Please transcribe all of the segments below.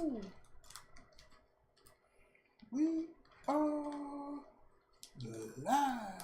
Ooh. We are live.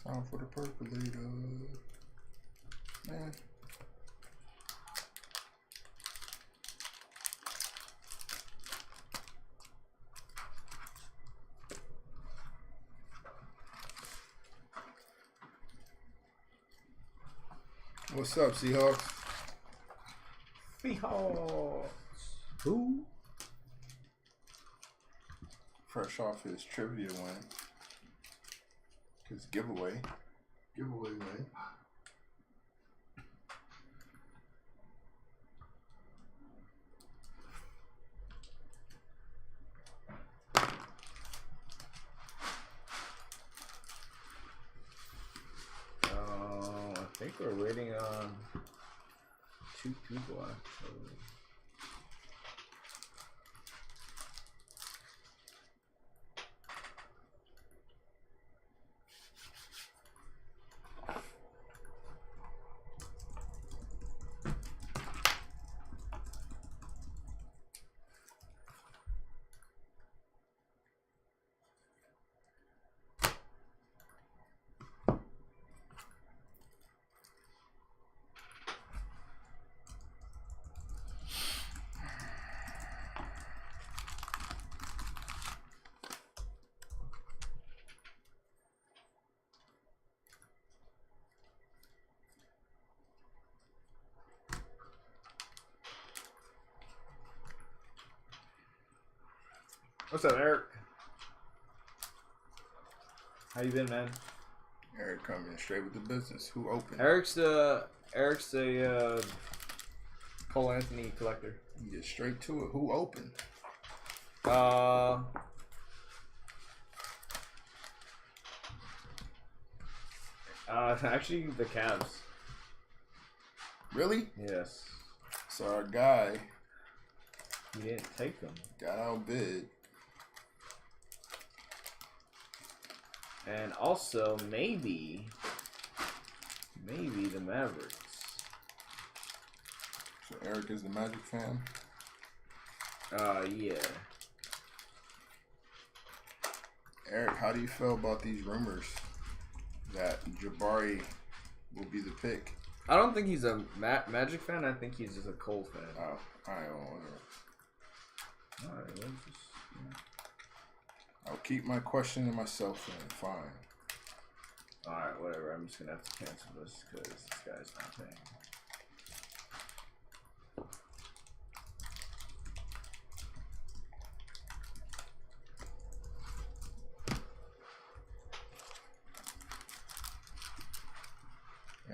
Time for the percolator, man. What's up, Seahawks? Seahawks. Who? Fresh off his trivia win. His giveaway win. I think we're waiting on 2 people actually. What's up, Eric? How you been, man? Eric coming straight with the business. Who opened? Eric's a Cole Anthony collector. You get straight to it. Who opened? Actually, the Cavs. Really? Yes. So our guy You didn't take them. got outbid. And also, maybe the Mavericks. So Eric is the Magic fan. Yeah. Eric, how do you feel about these rumors that Jabari will be the pick? I don't think he's a Magic fan. I think he's just a Cole fan. Oh, I don't know. Alright, let's just, yeah. I'll keep my question to myself and fine. Alright, whatever. I'm just gonna have to cancel this because this guy's not paying.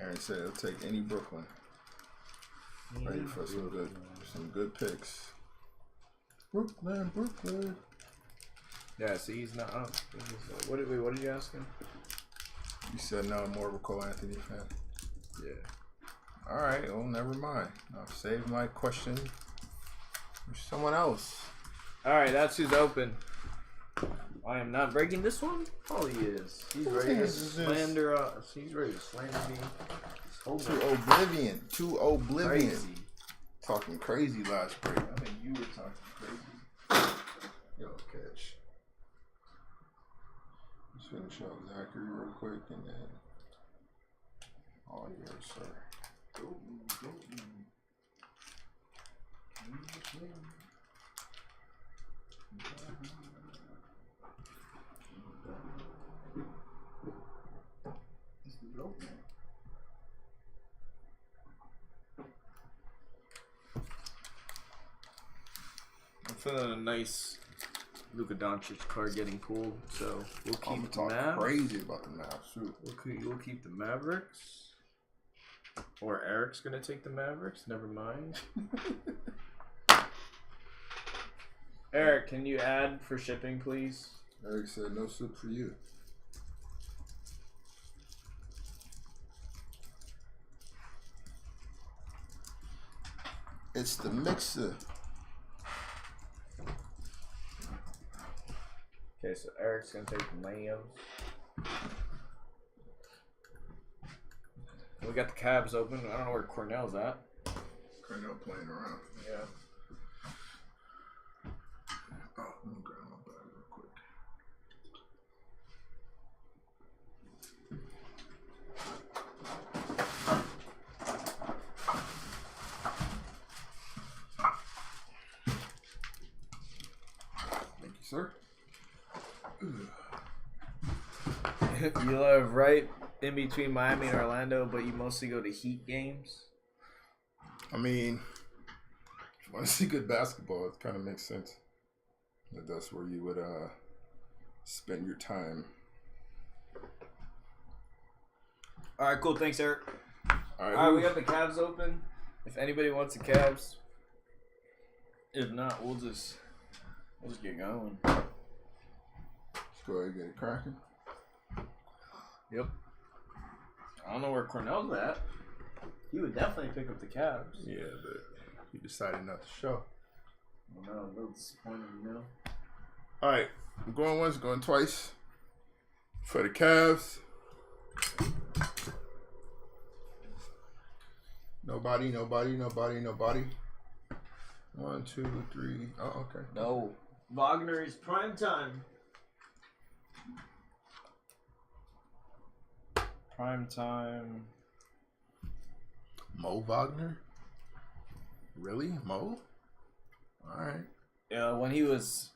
Aaron said he'll take any Brooklyn. Ready for some good picks. Brooklyn. Yeah, see, he's not up. What did you ask him? You said no, more of a Cole Anthony fan. Yeah. All right, well, never mind. I'll save my question for someone else. All right, that's who's open. I am not breaking this one. Oh, he is. He's ready to slander us. He's ready to slander me. To oblivion. Crazy. Talking crazy last break. I think you were talking crazy. Yo, catch. Let's finish up Zachary real quick and then all yours, sir. I'm feeling a nice Luka Doncic card getting pulled, so we'll keep the Mavs. Crazy about the Mavs too. We'll keep the Mavericks. Or Eric's gonna take the Mavericks. Never mind. Eric, can you add for shipping, please? Eric said no soup for you. It's the mixer. Okay, so Eric's gonna take the mayos. We got the cabs open. I don't know where Cornell's at. Cornell playing around. Yeah. Oh, let me grab my bag real quick. Thank you, sir. You live right in between Miami and Orlando, but you mostly go to Heat games. I mean, if you want to see good basketball, it kind of makes sense. That that's where you would spend your time. All right, cool. Thanks, Eric. All All right, we got the cabs open. If anybody wants the cabs, if not, we'll just get going. Let's go ahead and get it cracking. Yep. I don't know where Cornell's at. He would definitely pick up the cabs. Yeah, but he decided not to show. I know, I'm a little disappointed, you know. All right, I'm going once, going twice for the Cavs. Nobody. 1, 2, 3. Oh, okay. No. Wagner is prime time. Prime time. Mo Wagner? Really? Mo? All right. Yeah, when he was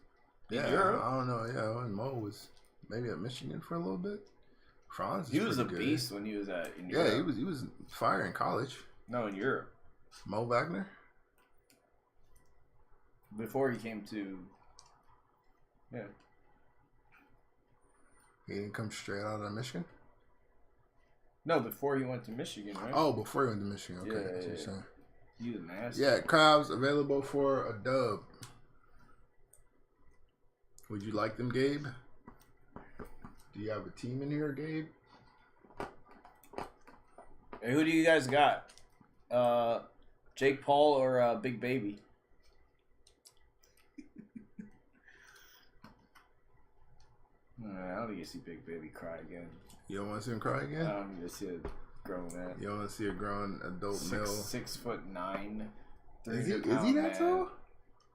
in Europe. I don't know. Yeah, when Mo was maybe at Michigan for a little bit. Franz, He was a good. beast when he was in Europe. Yeah, he was fire in college. No, in Europe. Mo Wagner? Before he came to. Yeah. He didn't come straight out of Michigan? No, before he went to Michigan, right? Oh, before he went to Michigan. Okay, Yeah, that's what yeah, you're saying. He was nasty. Yeah, Cavs available for a dub. Would you like them, Gabe? Do you have a team in here, Gabe? Hey, who do you guys got? Jake Paul or Big Baby? I don't need to see Big Baby cry again. You don't want to see him cry again? I don't need to see a grown man. You don't want to see a grown adult male? 6'9". Is he that tall?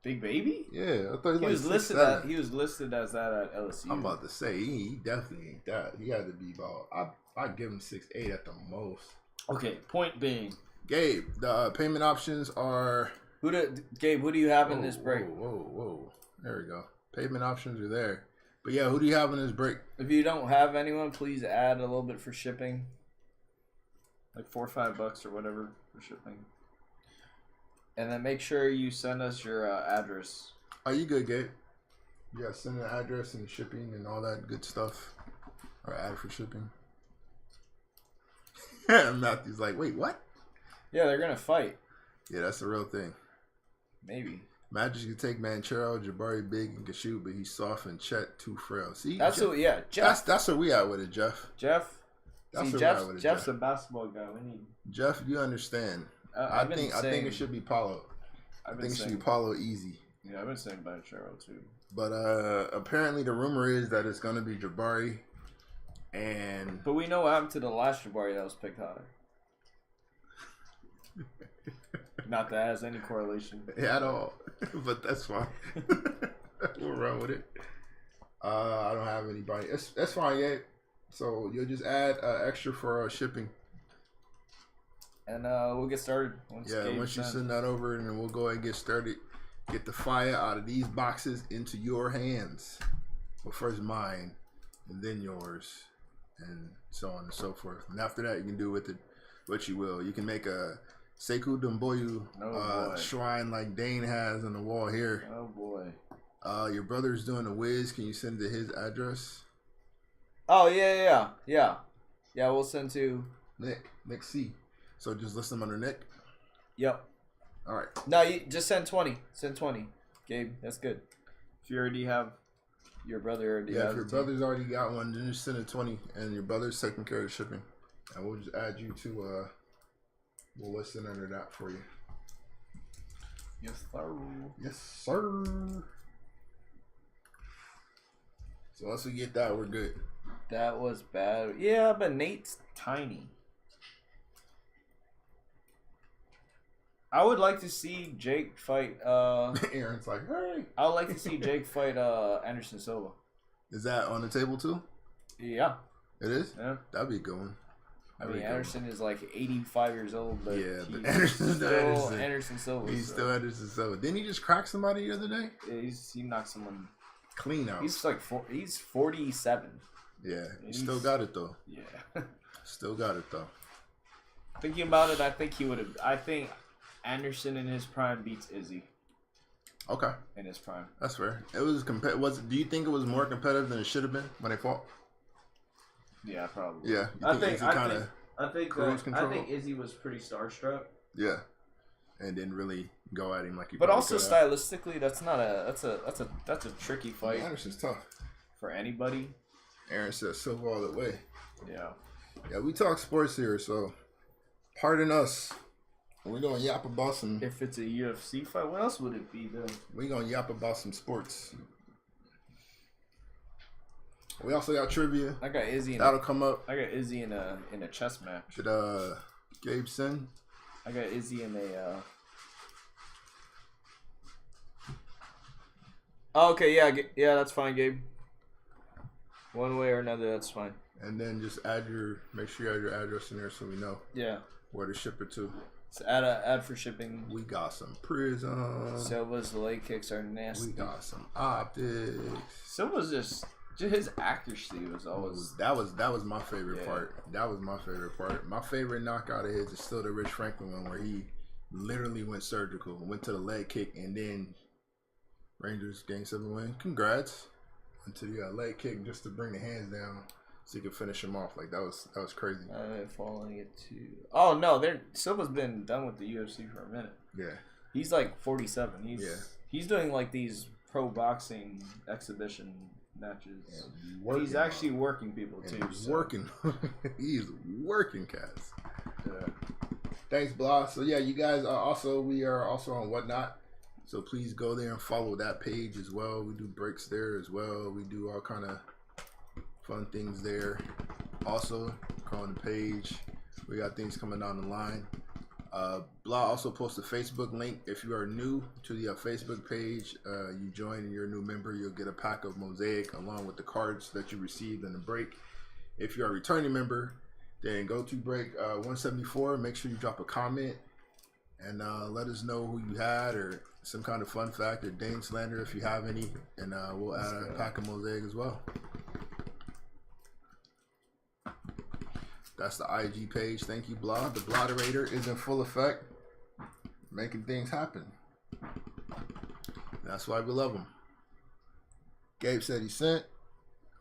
Big Baby? Yeah, I thought He was listed. He was listed as that at LSU. I'm about to say he definitely ain't that. He had to be about. I'd give him 6'8" at the most. Okay. Point being, Gabe, the payment options are. Gabe? Who do you have in this break? Whoa! There we go. Payment options are there. But yeah, who do you have in this break? If you don't have anyone, please add a little bit for shipping. Like $4 or $5 or whatever for shipping. And then make sure you send us your address. Are you good, Gabe? Yeah, send an address and shipping and all that good stuff. Or add for shipping. Matthew's like, wait, what? Yeah, they're gonna fight. Yeah, that's the real thing. Maybe. Magic can take Manchero, Jabari big and can shoot, but he's soft and Chet too frail. See, that's Jeff, what. Yeah, Jeff. That's where we at with it, Jeff. See, Jeff's a basketball guy. We need. Jeff, you understand? I think it should be Paulo. I think it should be Paulo easy. Yeah, I've been saying Manchero too. But apparently the rumor is that it's gonna be Jabari, But we know what happened to the last Jabari that was picked high. Not that has any correlation at all, but that's fine. We'll run with it. I don't have anybody. That's fine, yeah. So you'll just add extra for shipping, and we'll get started. Once you send that over, and then we'll go ahead and get started. Get the fire out of these boxes into your hands. Well, first mine, and then yours, and so on and so forth. And after that, you can do with it what you will. You can make a Sekou Doumbouya shrine like Dane has on the wall here. Oh boy. Your brother's doing a whiz. Can you send it to his address? Oh yeah. We'll send to Nick C. So just list them under Nick. Yep. All right. No, you just send 20. Send 20. Gabe, that's good. If you already have, your brother already has. If your brother's already got one, then just send a 20, and your brother's taking care of the shipping, and we'll just add you to. We'll listen under that for you. Yes, sir. Yes, sir. So once we get that, we're good. That was bad. Yeah, but Nate's tiny. I would like to see Jake fight. Aaron's like, hey. I would like to see Jake fight Anderson Silva. Is that on the table too? Yeah. It is? Yeah. That'd be a good one. I mean, Anderson is like 85 years old, but yeah, but Anderson Silva. He's still Anderson Silva. Didn't he just crack somebody the other day? Yeah, he knocked someone clean out. He's like he's 47. Yeah, he still got it though. Yeah, still got it though. Thinking about it, I think he would have. I think Anderson in his prime beats Izzy. Okay. In his prime. That's fair. It was do you think it was more competitive than it should have been when they fought? Yeah, probably. Yeah. I think Izzy was pretty starstruck. Yeah. And didn't really go at him like he. But also stylistically, that's a tricky fight. Yeah, Anderson's tough for anybody. Aaron says Silva all the way. Yeah. Yeah, we talk sports here, so pardon us. We're gonna yap about some. If it's a UFC fight, what else would it be then? We're gonna yap about some sports. We also got trivia. I got Izzy. That'll come up. I got Izzy in a chess match. Did Gabe send? I got Izzy in a. Oh, okay, yeah, that's fine, Gabe. One way or another, that's fine. And then just make sure you add your address in there so we know. Yeah. Where to ship it to. So add for shipping. We got some Prizm. Silva's leg kicks are nasty. We got some Optic. Silva's just his accuracy was always. That was my favorite part. That was my favorite part. My favorite knockout of his is still the Rich Franklin one where he literally went surgical, went to the leg kick, and then Rangers game 7 win. Congrats. Went to the leg kick just to bring the hands down so you could finish him off. Like that was crazy. Following it to. Oh no, Silva's been done with the UFC for a minute. Yeah. He's like 47. He's doing like these pro boxing exhibition matches. Yeah, he's actually working people too. He's working. He's working, cats. Yeah. Thanks, Blah. So yeah, you guys we are also on Whatnot. So please go there and follow that page as well. We do breaks there as well. We do all kind of fun things there. Also, go on the page. We got things coming down the line. Blah also posts a Facebook link. If you are new to the Facebook page, you join and you're a new member, you'll get a pack of Mosaic along with the cards that you received in the break. If you're a returning member, then go to break 174. Make sure you drop a comment and let us know who you had or some kind of fun fact or Dane slander if you have any, and we'll add a pack of Mosaic as well. That's the IG page. Thank you, Blah. The Blotterator is in full effect, making things happen. That's why we love him. Gabe said he sent.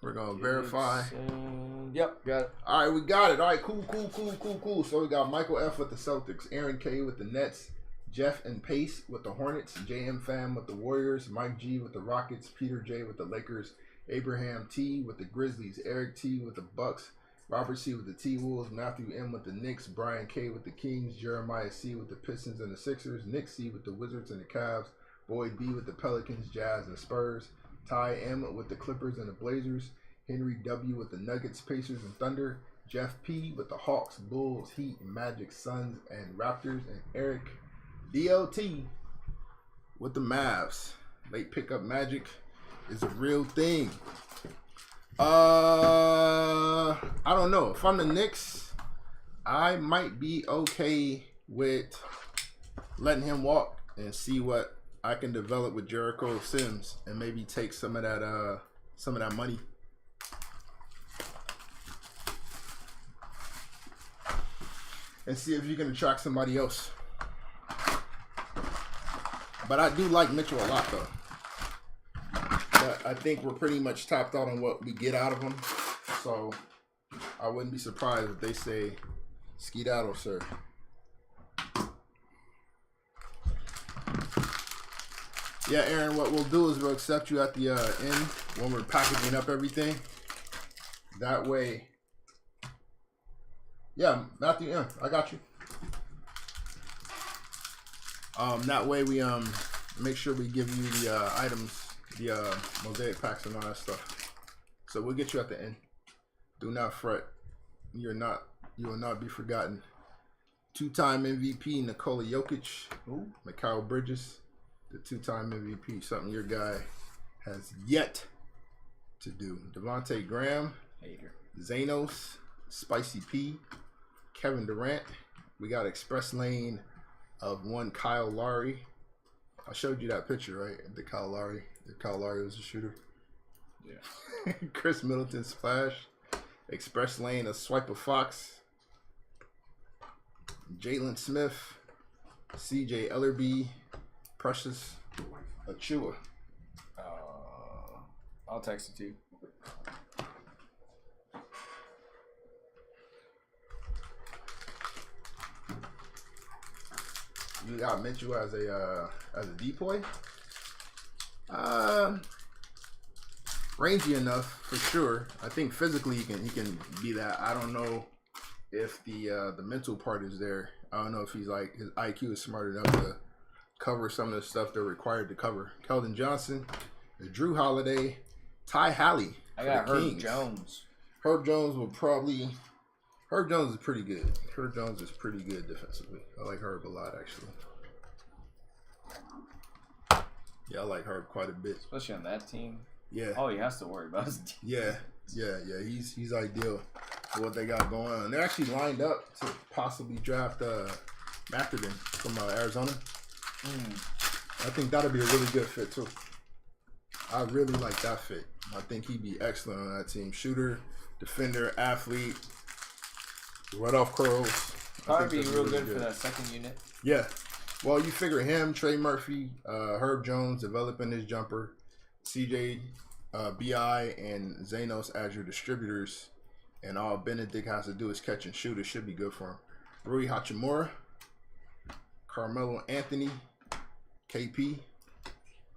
We're going to verify. Yep, got it. All right, we got it. All right, cool. So we got Michael F. with the Celtics, Aaron K. with the Nets, Jeff and Pace with the Hornets, JM Fam with the Warriors, Mike G. with the Rockets, Peter J. with the Lakers, Abraham T. with the Grizzlies, Eric T. with the Bucks, Robert C. with the T-Wolves, Matthew M. with the Knicks, Brian K. with the Kings, Jeremiah C. with the Pistons and the Sixers, Nick C. with the Wizards and the Cavs, Boyd B. with the Pelicans, Jazz, and Spurs, Ty M. with the Clippers and the Blazers, Henry W. with the Nuggets, Pacers, and Thunder, Jeff P. with the Hawks, Bulls, Heat, Magic, Suns, and Raptors, and Eric D.O.T. with the Mavs. Late pickup magic is a real thing. I don't know. If I'm the Knicks, I might be okay with letting him walk and see what I can develop with Jericho Sims and maybe take some of that money. And see if you can attract somebody else. But I do like Mitchell a lot, though. But I think we're pretty much topped out on what we get out of him. So I wouldn't be surprised if they say, skedaddle, sir. Yeah, Aaron, what we'll do is we'll accept you at the end when we're packaging up everything. That way. Yeah, Matthew M. I got you. That way we make sure we give you the items, the mosaic packs and all that stuff. So we'll get you at the end. Do not fret. You will not be forgotten. 2-time MVP Nikola Jokic. Ooh. Mikal Bridges, the 2-time MVP. Something your guy has yet to do. Devontae Graham. Hater. Zanos. Spicy P. Kevin Durant. We got Express Lane of one Kyle Lowry. I showed you that picture, right? The Kyle Lowry. Kyle Lowry was a shooter. Yeah. Chris Middleton Splash. Express Lane of Swiper Fox. Jalen Smith. CJ Ellerby. Precious Achua. I'll text it to you. You got Mitchell as a depoy. Rangy enough for sure. I think physically he can be that. I don't know if the mental part is there. I don't know if he's like his IQ is smart enough to cover some of the stuff they're required to cover. Keldon Johnson, Drew Holiday, Ty Halley. I got Herb Jones. Herb Jones will probably. Herb Jones is pretty good. Herb Jones is pretty good defensively. I like Herb a lot, actually. Yeah, I like Herb quite a bit. Especially on that team. Yeah. All he has to worry about is team. Yeah. He's ideal for what they got going on. They're actually lined up to possibly draft Matherton from Arizona. I think that'll be a really good fit, too. I really like that fit. I think he'd be excellent on that team. Shooter, defender, athlete. Right off curls. Probably be real good for that second unit. Yeah. Well, you figure him, Trey Murphy, Herb Jones developing his jumper, CJ, BI, and Zanos as your distributors, and all Benedict has to do is catch and shoot. It should be good for him. Rui Hachimura, Carmelo Anthony, KP,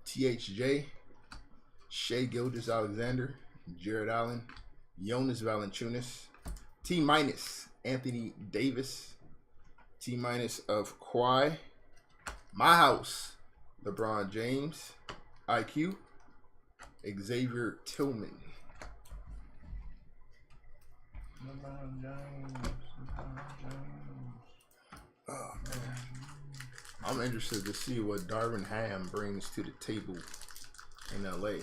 THJ, Shea Gilgeous-Alexander, Jared Allen, Jonas Valanciunas, T- Anthony Davis, T- of Kawhi, My House, LeBron James, IQ, Xavier Tillman. Oh, man. I'm interested to see what Darvin Ham brings to the table in LA.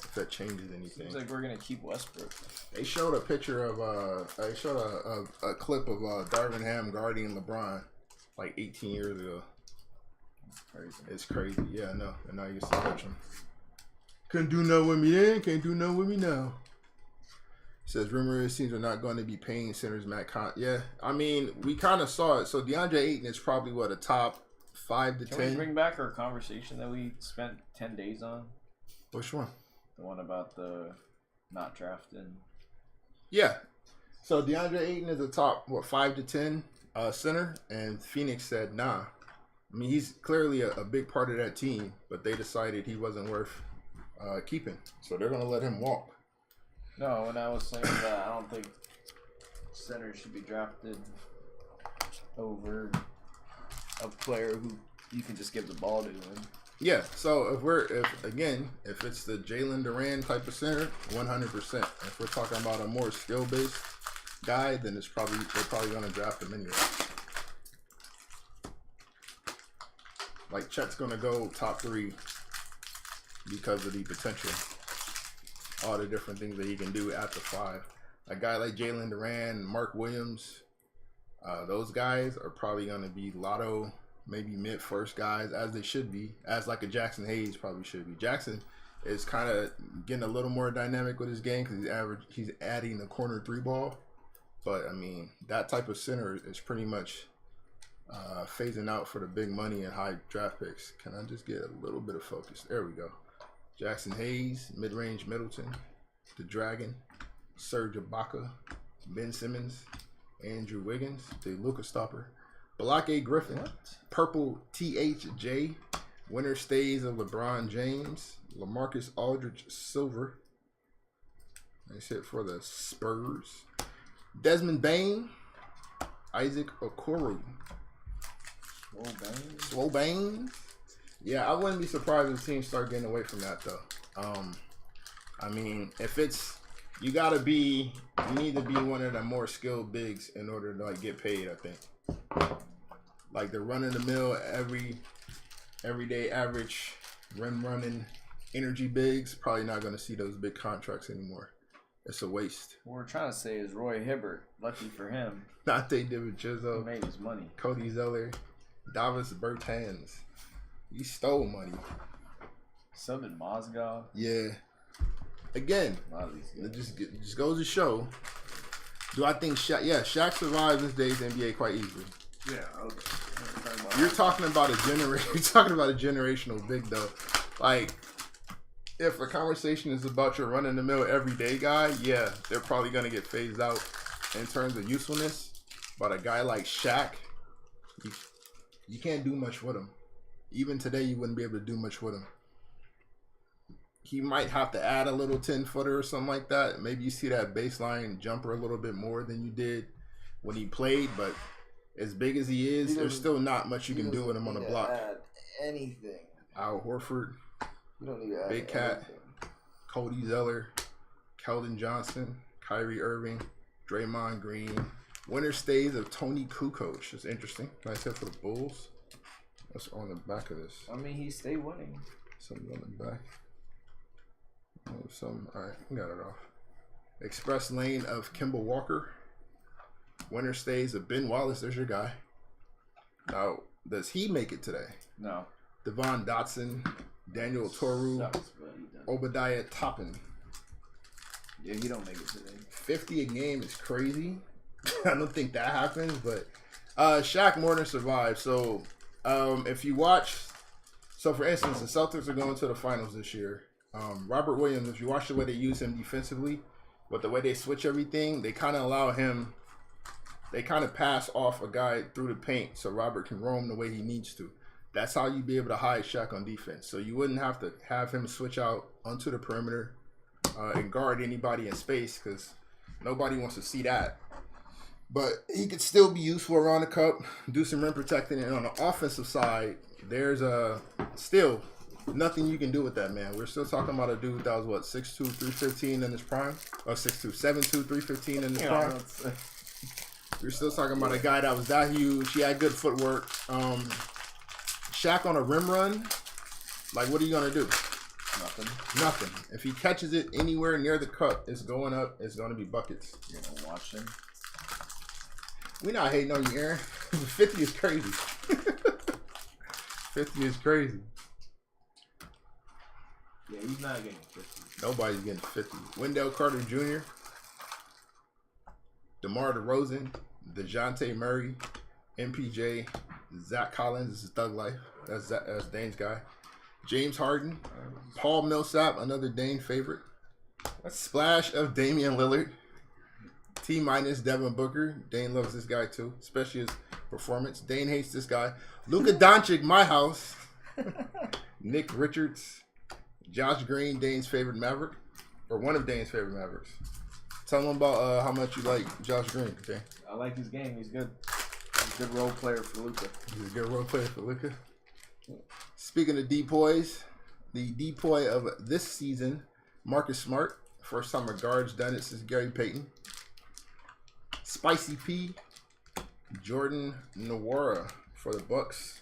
If that changes anything. Seems like we're gonna keep Westbrook. They showed a picture of a clip of Darvin Ham guarding LeBron like 18 years ago. That's crazy. It's crazy. Yeah, I know. And now you get to coach him. Couldn't do no with me then. Can't do no with me now. Says rumors teams are not going to be paying centers Matt Yeah, I mean we kind of saw it. So DeAndre Ayton is probably what a top 5 to 10. Can we bring back our conversation that we spent 10 days on? Which one? The one about the not drafting. Yeah. So DeAndre Ayton is a top 5 to 10 center, and Phoenix said nah. I mean he's clearly a big part of that team, but they decided he wasn't worth keeping, so they're gonna let him walk. No, and I was saying that I don't think centers should be drafted over a player who you can just give the ball to. Yeah, so if it's the Jalen Duran type of center, 100%. If we're talking about a more skill based guy, then they're probably gonna draft him anyway. Like Chet's gonna go top 3 because of the potential. All the different things that he can do at the 5. A guy like Jalen Duran, Mark Williams, those guys are probably going to be lotto, maybe mid-first guys, as they should be, as like a Jackson Hayes probably should be. Jackson is kind of getting a little more dynamic with his game because he's adding the corner 3 ball. But, I mean, that type of center is pretty much phasing out for the big money and high draft picks. Can I just get a little bit of focus? There we go. Jackson Hayes, mid-range Middleton, the Dragon, Serge Ibaka, Ben Simmons, Andrew Wiggins, the Luka Stopper, Balake Griffin, Purple THJ, Winner stays of LeBron James. LaMarcus Aldridge Silver. Nice hit for the Spurs. Desmond Bain. Isaac Okoro. Swole Bain. Yeah, I wouldn't be surprised if teams start getting away from that though. I mean, if it's you need to be one of the more skilled bigs in order to like get paid. I think like the run of the mill everyday average rim running energy bigs probably not going to see those big contracts anymore. It's a waste. What we're trying to say is Roy Hibbert. Lucky for him. Not they did with Jizzo. He made his money. Cody Zeller, Davis Bertans. He stole money. So did Mozgov. Yeah. Again, it just goes to show. Do I think Shaq? Yeah, Shaq survived this day's NBA quite easily. Yeah. Okay. You're talking about a generational big though. Like, if a conversation is about your run in the mill everyday guy, yeah, they're probably gonna get phased out in terms of usefulness. But a guy like Shaq, you can't do much with him. Even today, you wouldn't be able to do much with him. He might have to add a little 10-footer or something like that. Maybe you see that baseline jumper a little bit more than you did when he played. But as big as he is, there's still not much you can do with him on the block. Add anything. Al Horford, You don't need to add Big Cat, anything. Cody Zeller, Keldon Johnson, Kyrie Irving, Draymond Green. Winner stays of Tony Kukoc. It's interesting. Nice hit for the Bulls. What's on the back of this? I mean, he stayed winning. Something on the back. All right, we got it off. Express lane of Kemba Walker. Winner stays of Ben Wallace. There's your guy. Now, does he make it today? No. Devon Dotson, Daniel Toru, Sucks, but he doesn't. Obadiah Toppin. Yeah, he don't make it today. 50 a game is crazy. I don't think that happens, but Shaq more than survived. So if you watch, for instance, the Celtics are going to the finals this year. Robert Williams, if you watch the way they use him defensively, but the way they switch everything, they kind of allow him, they kind of pass off a guy through the paint so Robert can roam the way he needs to. That's how you'd be able to hide Shaq on defense. So you wouldn't have to have him switch out onto the perimeter and guard anybody in space because nobody wants to see that. But he could still be useful around the cup, do some rim protecting. And on the offensive side, there's still nothing you can do with that, man. We're still talking about a dude that was, what, 6'2", 315 in his prime? Or 6'2", 7'2", 315 in his prime? We're still talking about a guy that was that huge. He had good footwork. Shaq on a rim run, like, what are you going to do? Nothing. If he catches it anywhere near the cup, it's going up. It's going to be buckets. You're going to watch him? We're not hating on you, Aaron. 50 is crazy. 50 is crazy. Yeah, he's not getting 50. Nobody's getting 50. Wendell Carter Jr., DeMar DeRozan, DeJounte Murray, MPJ, Zach Collins. This is Thug Life. That's Dane's guy. James Harden, Paul Millsap, another Dane favorite. A splash of Damian Lillard. T- Devin Booker. Dane loves this guy too, especially his performance. Dane hates this guy. Luka Doncic, my house. Nick Richards. Josh Green, Dane's favorite Maverick. Or one of Dane's favorite Mavericks. Tell them about how much you like Josh Green, okay? I like his game. He's good. He's a good role player for Luka. He's a good role player for Luka. Speaking of depoys, the depoy of this season, Marcus Smart. First time a guard's done it since Gary Payton. Spicy P, Jordan Nwora for the Bucks.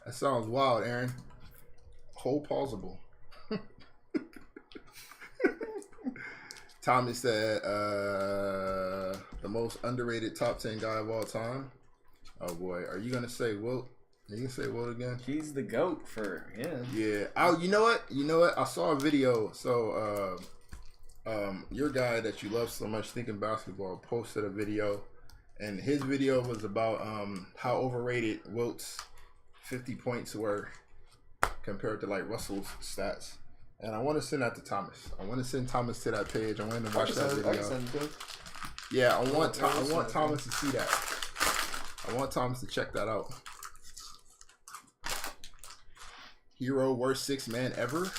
That sounds wild, Aaron. Whole plausible. Tommy said the most underrated top 10 guy of all time. Oh boy, are you gonna say Wilt? Are you gonna say Wilt again? He's the GOAT for him. Yeah. You know what? I saw a video. So your guy that you love so much, Thinking Basketball, posted a video, and his video was about how overrated Wilt's 50 points were compared to like Russell's stats. And I want to send that to Thomas. I want to send Thomas to that page. I want him to watch that video. Yeah, I want Thomas to see that. I want Thomas to check that out. Hero worst 6-man ever?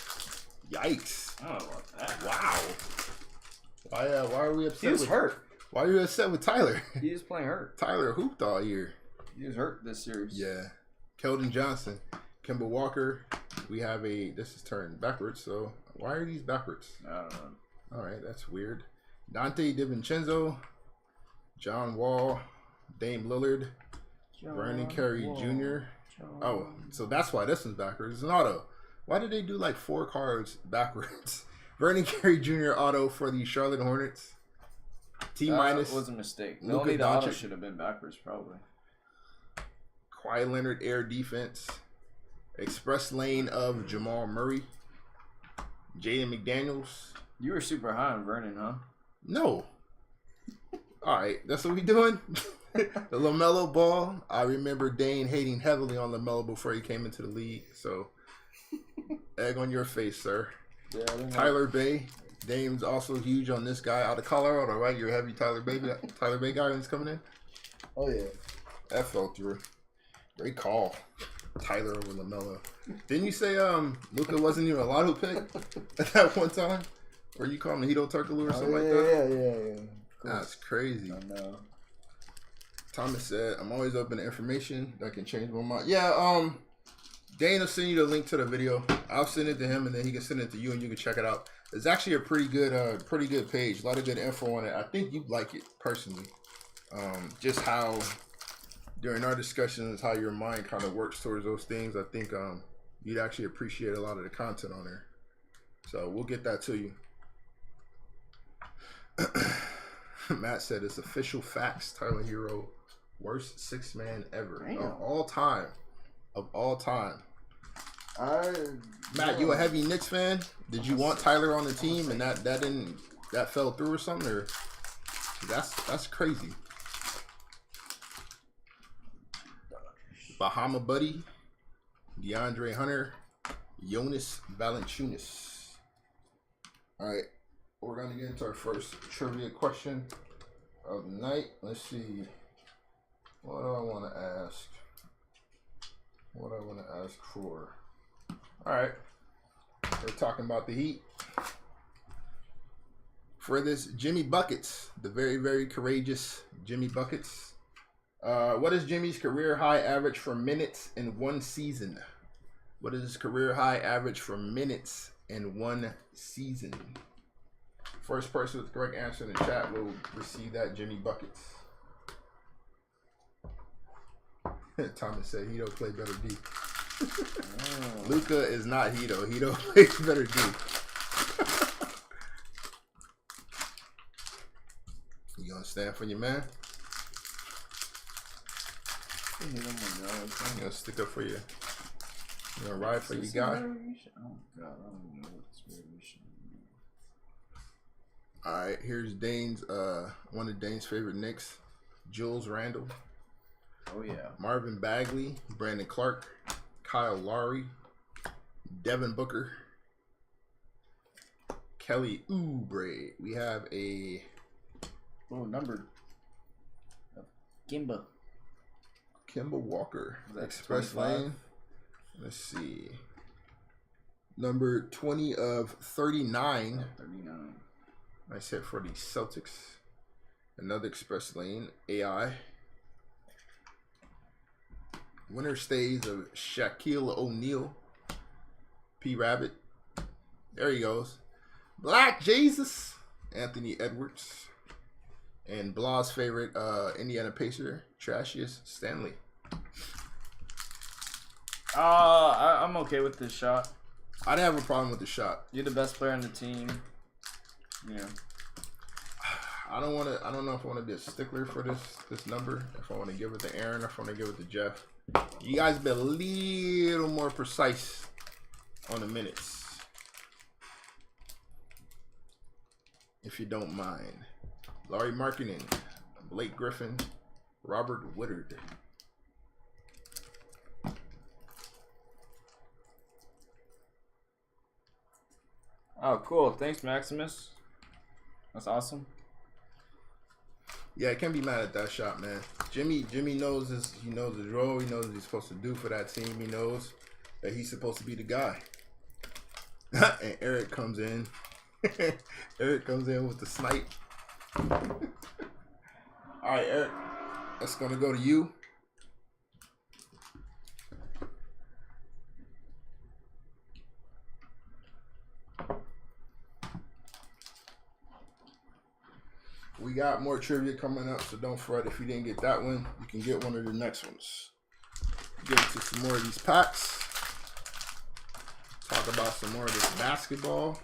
Yikes! I don't know about that. Wow. Why are we upset? He was hurt. Why are you upset with Tyler? He was playing hurt. Tyler hooped all year. He was hurt this series. Yeah. Keldon Johnson, Kemba Walker. We have this is turned backwards. So why are these backwards? I don't know. All right, that's weird. Dante DiVincenzo, John Wall, Dame Lillard, Vernon Carey Jr. Oh, so that's why this one's backwards. It's an auto. Why did they do like 4 cards backwards? Vernon Carey Jr. auto for the Charlotte Hornets. T minus was a mistake. Luka Only the auto Doncic. should have been backwards, probably. Kawhi Leonard air defense. Express lane of Jamal Murray. Jaden McDaniels. You were super high on Vernon, huh? No. All right, that's what we doing. The LaMelo Ball. I remember Dane hating heavily on LaMelo before he came into the league. So, egg on your face, sir. Yeah, Tyler Bay. Dame's also huge on this guy out of Colorado, right? You're a heavy Tyler Bay guy who's coming in? Oh, yeah. That fell through. Great call. Tyler over LaMelo. Didn't you say Luka wasn't even a lotto pick at that one time? Or you call him Hito Turkoglu or something like that? Yeah. That's crazy. I know. Thomas said, I'm always open to information that can change my mind. Yeah, Dane will send you the link to the video. I'll send it to him, and then he can send it to you, and you can check it out. It's actually a pretty good page. A lot of good info on it. I think you'd like it personally. Just how during our discussions, how your mind kind of works towards those things. I think you'd actually appreciate a lot of the content on there. So we'll get that to you. Matt said it's official facts. Tyler Hero, worst 6-man ever. Damn. Of all time. Of all time. Matt, Yeah. you a heavy Knicks fan? Did you want Tyler on the team and that fell through or something? Or that's crazy. Bahama Buddy, DeAndre Hunter, Jonas Valanciunas. All right, we're gonna get into our first trivia question of the night. Let's see. What do I want to ask? What I want to ask for? All right, we're talking about the Heat. For this, Jimmy Buckets, the very, very courageous Jimmy Buckets. What is Jimmy's career high average for minutes in one season? What is his career high average for minutes in one season? First person with the correct answer in the chat will receive that Jimmy Buckets. Thomas said Hito play better D. Luka is not Hito. Hito plays better D. You gonna stand for your man? You gonna stick up for you? You gonna ride for your guy? Oh God, I don't even know what this variation is. All right, here's Dane's one of Dane's favorite Knicks, Jules Randle. Oh yeah. Marvin Bagley, Brandon Clark, Kyle Lowry, Devin Booker, Kelly Oubre. We have a numbered. Kimba Walker, Express 25? Lane. Let's see. Number 20 of 39. 39. Nice hit for the Celtics. Another Express Lane, AI. Winner stays of Shaquille O'Neal. P. Rabbit. There he goes. Black Jesus. Anthony Edwards. And Blah's favorite Indiana Pacer, Trashiest Stanley. I'm okay with this shot. I didn't have a problem with the shot. You're the best player on the team. Yeah. I don't know if I want to be a stickler for this number. If I want to give it to Aaron, or if I want to give it to Jeff. You guys be a little more precise on the minutes, if you don't mind. Laurie Markkinen, Blake Griffin, Robert Woodard. Oh, cool. Thanks, Maximus. That's awesome. Yeah, I can't be mad at that shot, man. Jimmy knows his role. He knows what he's supposed to do for that team. He knows that he's supposed to be the guy. And Eric comes in. Eric comes in with the snipe. All right, Eric. That's gonna go to you. We got more trivia coming up, so don't fret if you didn't get that one. You can get one of the next ones. Get into some more of these packs. Talk about some more of this basketball.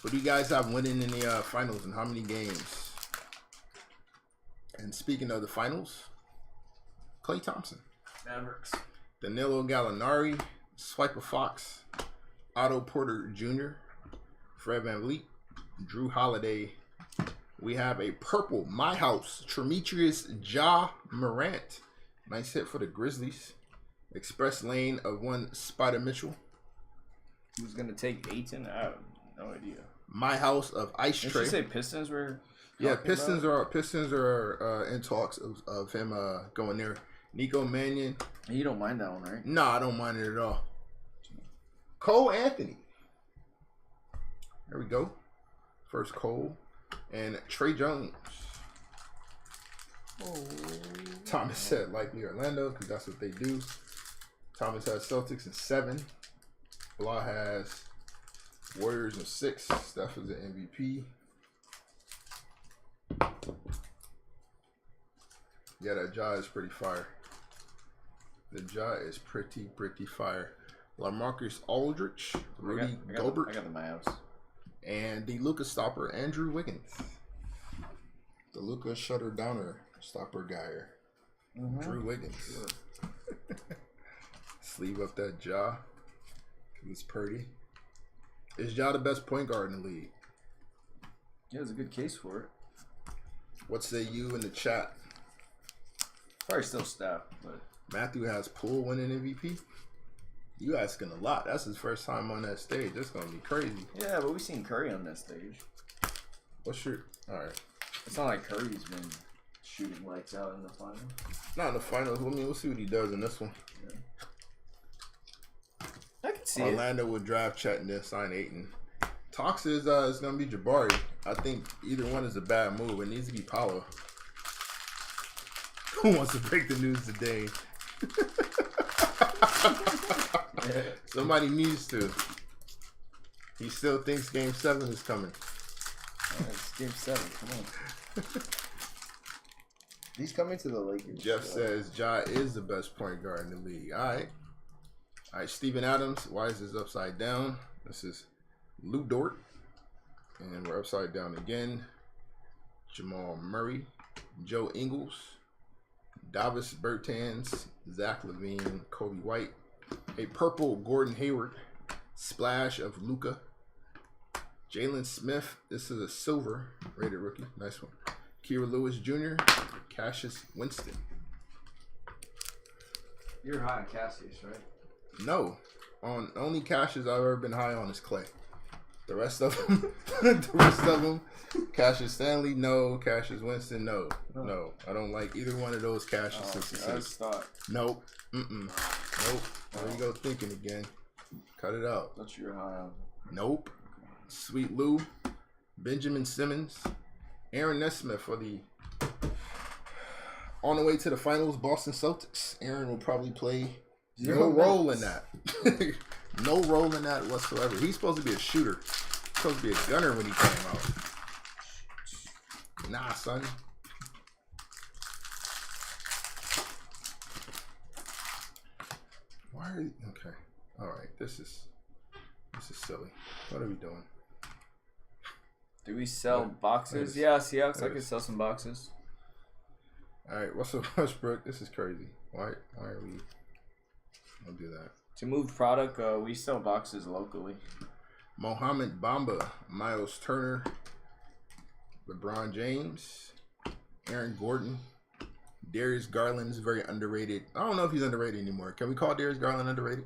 What do you guys have winning in the finals and how many games? And speaking of the finals, Klay Thompson. Mavericks. Danilo Gallinari, Swiper Fox, Otto Porter Jr., Fred VanVleet, Drew Holiday. We have a purple My House, Demetrius Ja Morant. Nice hit for the Grizzlies. Express lane of one Spider Mitchell. Who's going to take Ayton? I have no idea. My House of Ice Did Tray. you say Pistons were? Yeah, Pistons are in talks of him going there. Nico Mannion. You don't mind that one, right? No, I don't mind it at all. Cole Anthony. There we go. First Cole. And Trey Jones. Oh. Thomas said likely Orlando because that's what they do. Thomas has Celtics in 7. Blah has Warriors in 6. Steph is an MVP. Yeah, that jaw is pretty fire. The jaw is pretty fire. LaMarcus Aldridge, Rudy Gobert, I got the Mavs. And the Luka stopper, Andrew Wiggins. The Luka shutter downer stopper guy, Drew Wiggins. Sure. Sleeve up that jaw. It's pretty. Is Ja the best point guard in the league? Yeah, there's a good case for it. What say you in the chat? Probably still Steph, but Matthew has Poole winning MVP. You asking a lot. That's his first time on that stage. That's gonna be crazy. Yeah, but we've seen Curry on that stage. What's your alright? It's not like Curry's been shooting lights out in the finals. Not in the finals. I mean, we'll see what he does in this one. Yeah. I can see Orlando would draft Chet and sign Ayton. Talks is gonna be Jabari. I think either one is a bad move. It needs to be Paolo. Who wants to break the news today? Somebody needs to. He still thinks Game 7 is coming. It's Game 7. Come on. He's coming to the Lakers. Jeff says Ja is the best point guard in the league. All right. Steven Adams. Why is this upside down? This is Lou Dort. And we're upside down again. Jamal Murray. Joe Ingles. Davis Bertans. Zach LaVine. Kobe White. A purple Gordon Hayward. Splash of Luka. Jalen Smith. This is a silver rated rookie. Nice one. Kira Lewis Jr. Cassius Winston. You're high on Cassius, right? No. On only Cassius I've ever been high on is Clay. The rest of them, Cassius Stanley, no. Cassius Winston, no. No. I don't like either one of those Cassius. I just thought. Nope. Nope. There you go thinking again. Cut it out. That's your high on. Nope. Sweet Lou. Benjamin Simmons. Aaron Nesmith for the on the way to the finals Boston Celtics. Aaron will probably play no role in that. No role in that whatsoever. He's supposed to be a shooter. He's supposed to be a gunner when he came out. Nah, son. Why are you okay? All right, this is silly. What are we doing? Do we sell boxes? Yeah, Seahawks. I could sell some boxes. All right, Russell Westbrook. This is crazy. Why are we? I'll do that. To move product, we sell boxes locally. Mohamed Bamba, Miles Turner, LeBron James, Aaron Gordon, Darius Garland is very underrated. I don't know if he's underrated anymore. Can we call Darius Garland underrated?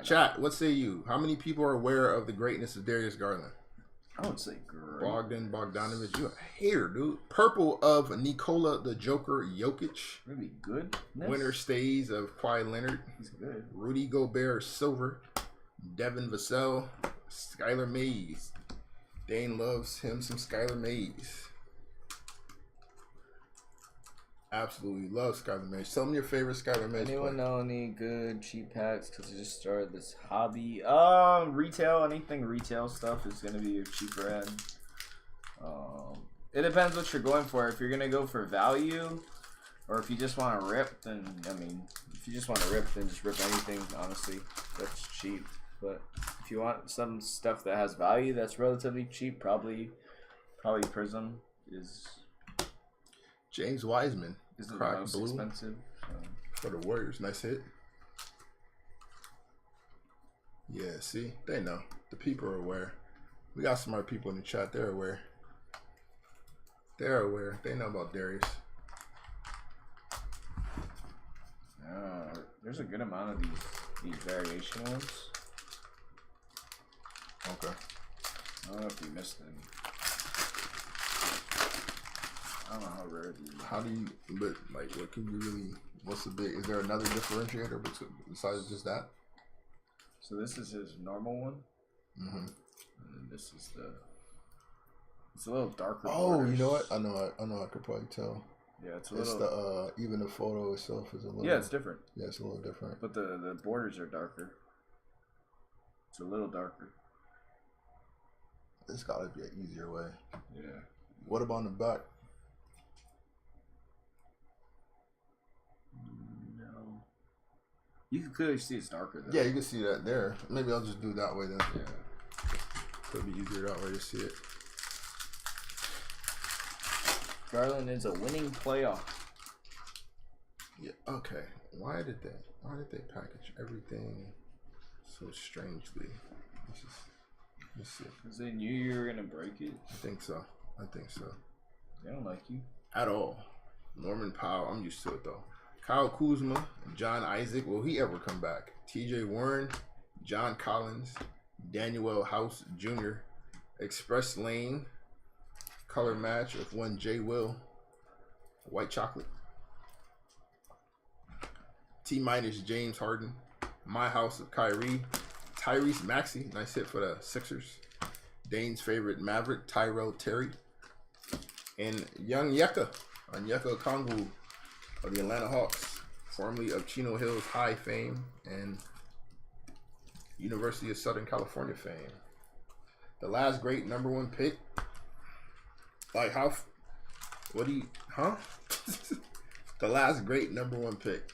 Chat, what say you? How many people are aware of the greatness of Darius Garland? I would say great. Bogdanovich, you a hater, dude. Purple of Nikola the Joker Jokic. Really good. Winter stays of Kawhi Leonard. He's good. Rudy Gobert silver. Devin Vassell. Skylar Mays. Dane loves him some Skylar Mays. Absolutely love Skylar Mays. Tell me your favorite Skylar Mays. Anyone know any good cheap packs? Because I just started this hobby. Retail. Anything retail stuff is gonna be your cheaper end. It depends what you're going for. If you're gonna go for value, or if you just want to rip, then I mean, if you just want to rip, then just rip anything. Honestly, that's cheap. But if you want some stuff that has value, that's relatively cheap. Probably Prizm is. James Wiseman is the most expensive for the Warriors. Nice hit. Yeah, see, they know. The people are aware. We got smart people in the chat. They're aware. They're aware. They know about Darius. There's a good amount of these variation ones. Okay. I don't know if you missed any. I don't know how rare these are. How do you, but like, what can you really, what's the big, is there another differentiator besides just that? So this is his normal one. Mm-hmm. And then this is it's a little darker. Oh, borders. you know what? I know, I could probably tell. Yeah, it's the, even the photo itself is a little. Yeah, it's different. Yeah, it's a little different. But the borders are darker. It's a little darker. It's gotta be an easier way. Yeah. What about on the back? No. You can clearly see it's darker though. Yeah, you can see that there. Maybe I'll just do that way then. Yeah. It'll be easier that way to see it. Garland is a winning playoff. Yeah. Okay. Why did they package everything so strangely? Let's see. Because they knew you were gonna break it. I think so. They don't like you at all. Norman Powell. I'm used to it though. Kyle Kuzma, John Isaac. Will he ever come back? T.J. Warren, John Collins, Daniel House Jr., Express Lane, color match of one J. Will, white chocolate. T minus James Harden, My House of Kyrie, Tyrese Maxey, nice hit for the Sixers. Dane's favorite Maverick, Tyrell Terry, and Young Yeka, Onyeka Okongwu of the Atlanta Hawks, formerly of Chino Hills High fame and University of Southern California fame. The last great #1 pick. Like how? What do you? Huh? The last great #1 pick.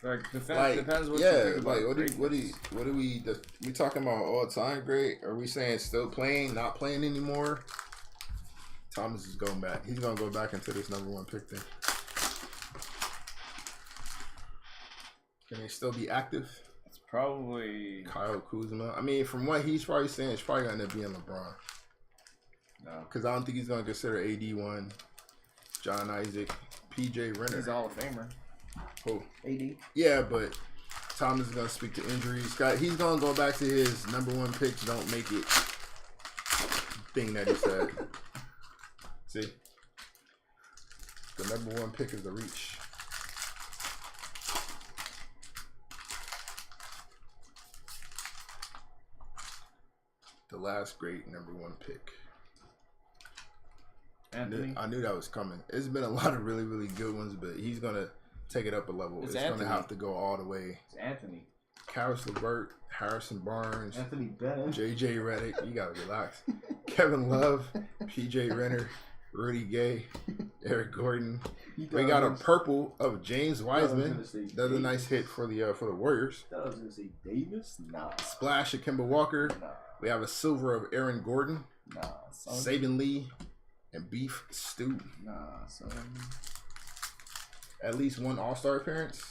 Like, depends what you think about. What do we talking about all time great? Are we saying still playing, not playing anymore? Thomas is going back. He's gonna go back into this #1 pick thing. Can they still be active? It's probably Kyle Kuzma. I mean, from what he's probably saying, it's probably gonna end up being LeBron. No, because I don't think he's gonna consider AD one. John Isaac, PJ Renner. He's a Hall of Famer. Who? AD. Yeah, but Thomas is gonna speak to injuries. He's gonna go back to his #1 picks. Don't make it thing that he said. See, the #1 pick is the reach. The last great #1 pick. Anthony. I knew that was coming. It's been a lot of really, really good ones, but he's gonna take it up a level. It's gonna have to go all the way. It's Anthony. Karis LeVert, Harrison Barnes, Anthony Bennett, JJ Redick. You gotta relax. Kevin Love, PJ Renner, Rudy Gay, Eric Gordon. We got a purple of James Wiseman. That's a nice hit for the Warriors. I was gonna say Davis. Nah. Splash of Kemba Walker. Nah. We have a silver of Aaron Gordon. Nah. Saban Lee and Beef Stew. Nah. Son. At least one All-Star appearance.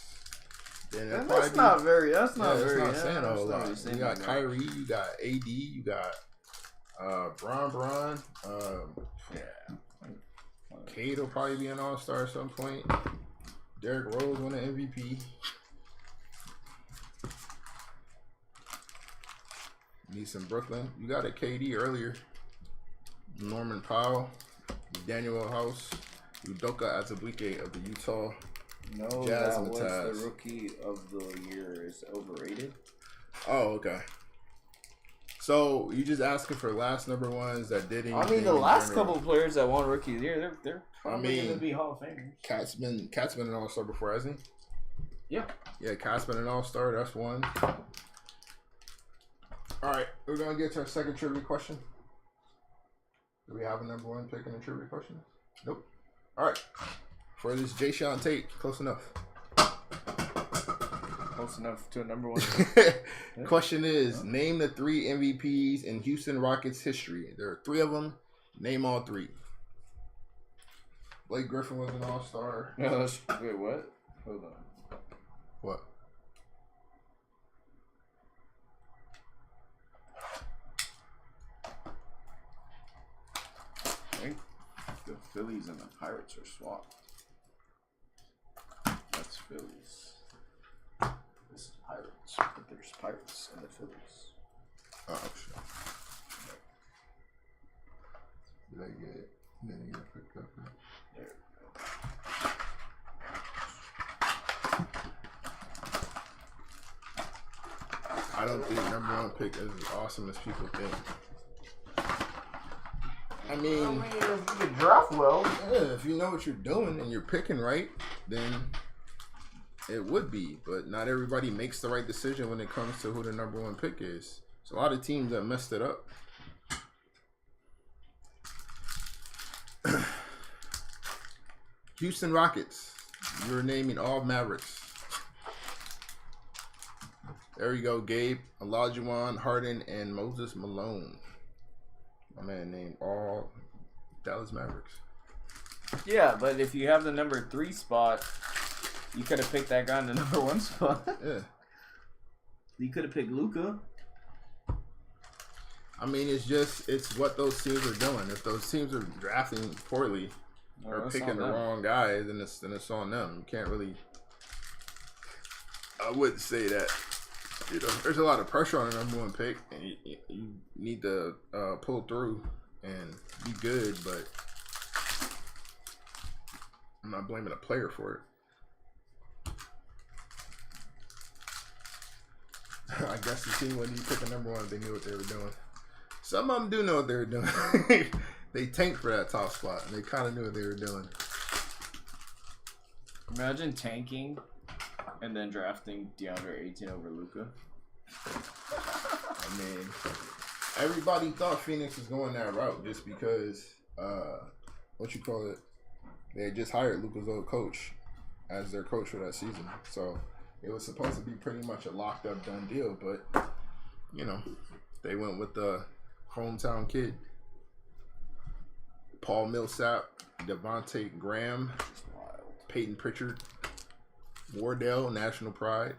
Then that's not very. That's not very. That's not saying a whole lot. You got Kyrie. You got AD. You got Bron. Yeah. Cade will probably be an All-Star at some point. Derrick Rose won an MVP. Need some Brooklyn. You got a KD earlier. Norman Powell, Daniel House, Udoka Azubuike of the Utah No, Jazz that and the was Taz. the rookie of the year is overrated. Oh, okay. So you just asking for last number ones that didn't. I mean, the last couple of players that won rookie of the year, they're probably going to be Hall of Famers. Cat's been an All-Star before, hasn't he? Yeah. Yeah, Cat's been an All-Star. That's one. All right, we're gonna get to our second trivia question. Do we have a number one pick in the trivia question? Nope. All right. For this Jayshawn Tate, close enough. Close enough to a number one. Question is, name the 3 MVPs in Houston Rockets history. There are 3 of them. Name all 3. Blake Griffin was an All-Star. No, wait, what? Hold on. What? I think the Phillies and the Pirates are swapped. That's Phillies. This is Pirates, but there's Pirates and the Phillies. Oh, shit. Did I get it? Then you get picked up. There we go. I don't think number one pick is as awesome as people think. I mean, if you draft well, yeah, if you know what you're doing and you're picking right, then it would be. But not everybody makes the right decision when it comes to who the number one pick is. There's a lot of teams that messed it up. Houston Rockets. You're naming all Mavericks. There you go, Gabe, Olajuwon, Harden, and Moses Malone. My man named all Dallas Mavericks. yeah, but if you have the number 3 spot, you could have picked that guy in the number 1 spot. Yeah. You could have picked Luka. I mean, it's what those teams are doing. If those teams are drafting poorly or picking the wrong guy, then it's on them. You can't really. I wouldn't say that. You know, there's a lot of pressure on the number one pick, and you need to pull through and be good. But I'm not blaming a player for it. I guess the team when you pick a number one, they knew what they were doing. Some of them do know what they were doing. They tanked for that top spot, and they kind of knew what they were doing. Imagine tanking and then drafting DeAndre 18 over Luka. I mean, everybody thought Phoenix was going that route just because, they had just hired Luka's old coach as their coach for that season. So it was supposed to be pretty much a locked up done deal, but you know, they went with the hometown kid. Paul Millsap, Devontae Graham, Peyton Pritchard, Wardell, National Pride,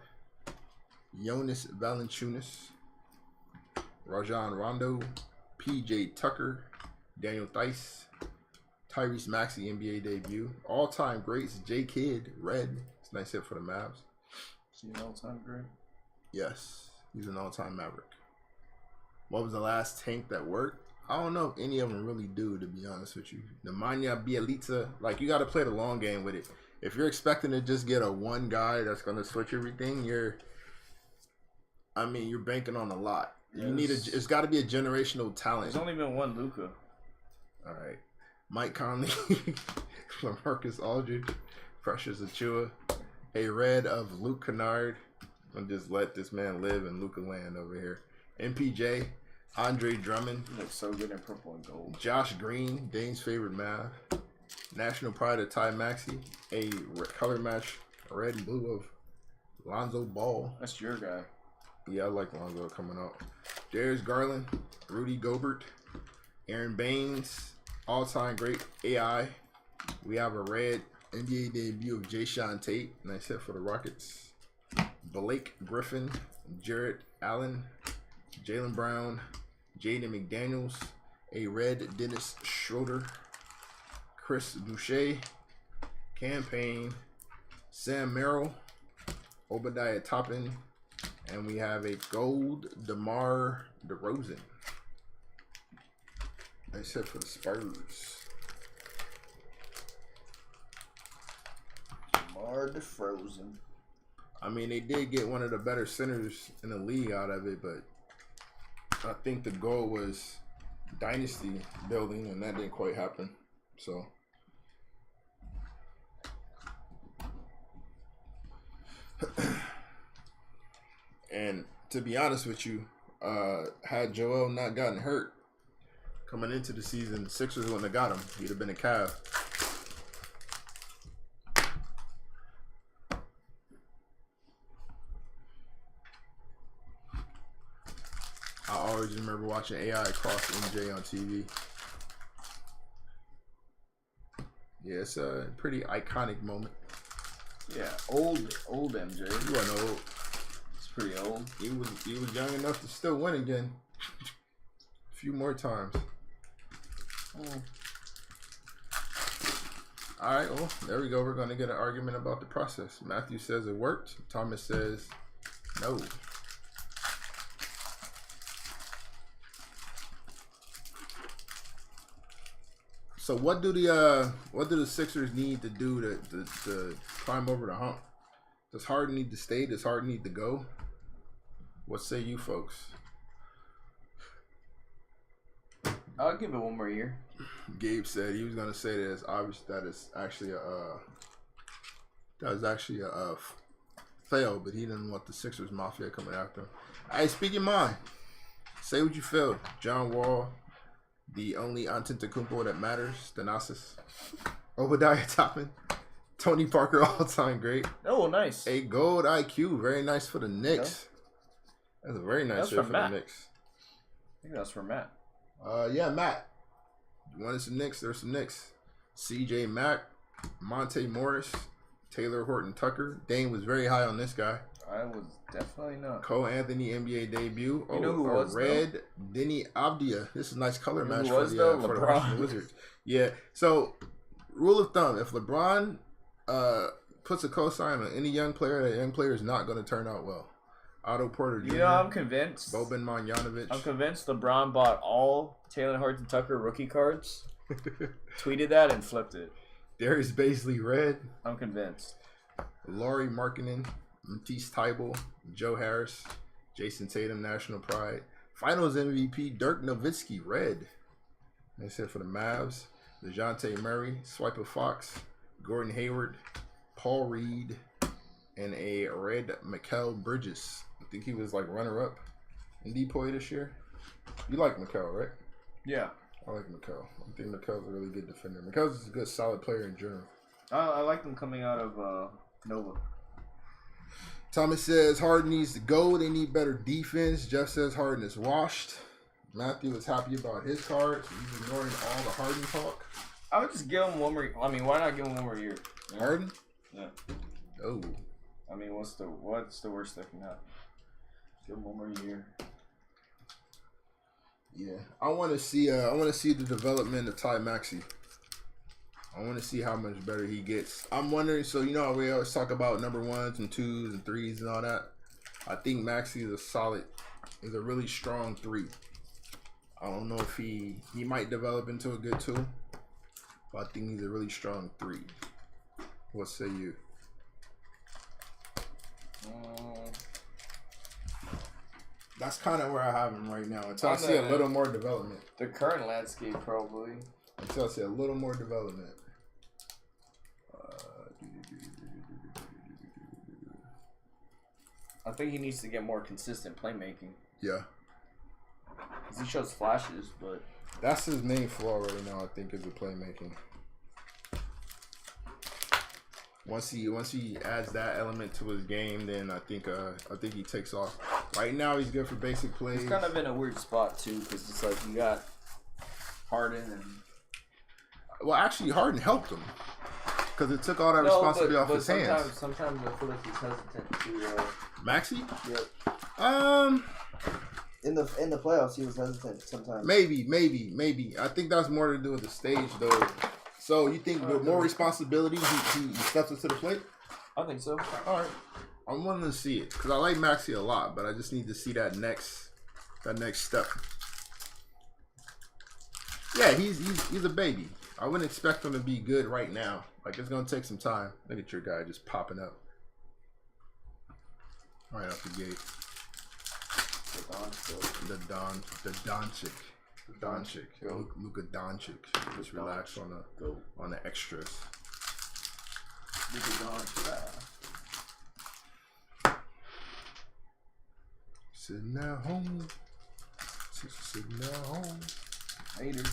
Jonas Valanciunas, Rajon Rondo, PJ Tucker, Daniel Theis, Tyrese Maxey, NBA debut, all-time greats, J. Kidd, Red. It's a nice hit for the Mavs. Is he an all-time great? Yes, he's an all-time Maverick. What was the last tank that worked? I don't know if any of them really do, to be honest with you. Nemanja Bjelica, like, you got to play the long game with it. If you're expecting to just get a one guy that's going to switch everything, you're banking on a lot. Yes. You need it's got to be a generational talent. There's only been one Luka. All right. Mike Conley, LaMarcus Aldridge, Precious Achua, a red of Luke Kennard. I'll just let this man live in Luka land over here. MPJ, Andre Drummond. He looks so good in purple and gold. Josh Green, Dane's favorite Mav. National Pride of Ty Maxey. A color match, red and blue of Lonzo Ball. That's your guy. Yeah, I like Lonzo coming out. Darius Garland, Rudy Gobert, Aaron Baines, all-time great AI. We have a red NBA debut of Jayshawn Tate. Nice hit for the Rockets. Blake Griffin, Jarrett Allen, Jaylen Brown, Jaden McDaniels, a red Dennis Schroeder, Chris Boucher, Campaign, Sam Merrill, Obadiah Toppin, and we have a gold DeMar DeRozan. Nice hit for the Spurs. DeMar DeRozan. I mean, they did get one of the better centers in the league out of it, but I think the goal was dynasty building, and that didn't quite happen. So, and to be honest with you, had Joel not gotten hurt coming into the season, the Sixers wouldn't have got him. He'd have been a Cav. I always remember watching AI cross MJ on TV. Yeah, it's a pretty iconic moment. Yeah, old MJ. He wasn't old. It's pretty old. He was young enough to still win again. A few more times. All right, well, there we go. We're going to get an argument about the process. Matthew says it worked. Thomas says no. So what do the Sixers need to do to climb over the hump? Does Harden need to stay? Does Harden need to go? What say you folks? I'll give it one more year. Gabe said he was gonna say that it's obvious that it's actually a fail, but he didn't want the Sixers mafia coming after him. Hey, speak your mind. Say what you feel. John Wall, the only Antetokounmpo that matters. Thanasis, Obadiah Toppin, Tony Parker, all-time great. Oh, nice. A gold IQ, very nice for the Knicks. That's a very nice hit for the Knicks. I think that's for Matt. Yeah, Matt. You wanted some Knicks? There's some Knicks. CJ Mack, Monte Morris, Taylor Horton Tucker. Dane was very high on this guy. I was definitely not. Cole Anthony NBA debut. You know who was red though? Denny Abdia. This is a nice color match for the Washington Wizards. Yeah. So, rule of thumb: if LeBron puts a cosign on any young player, that young player is not going to turn out well. Otto Porter Jr. You know, I'm convinced. Boban Marjanovic. I'm convinced LeBron bought all Taylor Horton Tucker rookie cards, tweeted that, and flipped it. Darius Baisley red. I'm convinced. Lauri Markkanen, Matisse Thybulle, Joe Harris, Jason Tatum, National Pride. Finals MVP Dirk Nowitzki red. That's it for the Mavs. DeJounte Murray, Swiper Fox, Gordon Hayward, Paul Reed, and a red Mikal Bridges. I think he was like runner-up in Depoy this year. You like Mikal, right? Yeah. I like Mikal. I think Mikal's a really good defender. Mikal's a good, solid player in general. I like him coming out of Nova. Thomas says Harden needs to go. They need better defense. Jeff says Harden is washed. Matthew is happy about his cards. He's ignoring all the Harden talk. I would just give him one more. I mean, why not give him one more year? Yeah. Harden? Yeah. Oh. I mean, what's the worst that can happen? Give him one more year. Yeah, I want to see the development of Ty Maxey. I want to see how much better he gets. I'm wondering. So you know, we always talk about number 1s and 2s and 3s and all that. I think Maxey is a really strong 3. I don't know if he might develop into a good 2, but I think he's a really strong 3. What say you? That's kind of where I have him right now. Until I see a little more development. The current landscape, probably. Until I see a little more development. I think he needs to get more consistent playmaking. Yeah. Because he shows flashes, but... That's his main flaw right now, I think, is the playmaking. Once he adds that element to his game, then I think he takes off. Right now, he's good for basic plays. He's kind of in a weird spot too, because it's like you got Harden and. Well, actually, Harden helped him because it took all that responsibility off his hands. Sometimes I feel like he's hesitant to. Maxey? Yep. In the playoffs, he was hesitant sometimes. Maybe. I think that's more to do with the stage, though. So you think with more responsibility, he steps up to the plate? I think so. All right, I'm willing to see it because I like Maxi a lot, but I just need to see that next step. Yeah, he's a baby. I wouldn't expect him to be good right now. Like, it's gonna take some time. Look at your guy just popping up right off the gate. The Doncic. Luka Doncic. Just relax on the extras. Luka Doncic. Sitting at home. Sitting at home. Hater.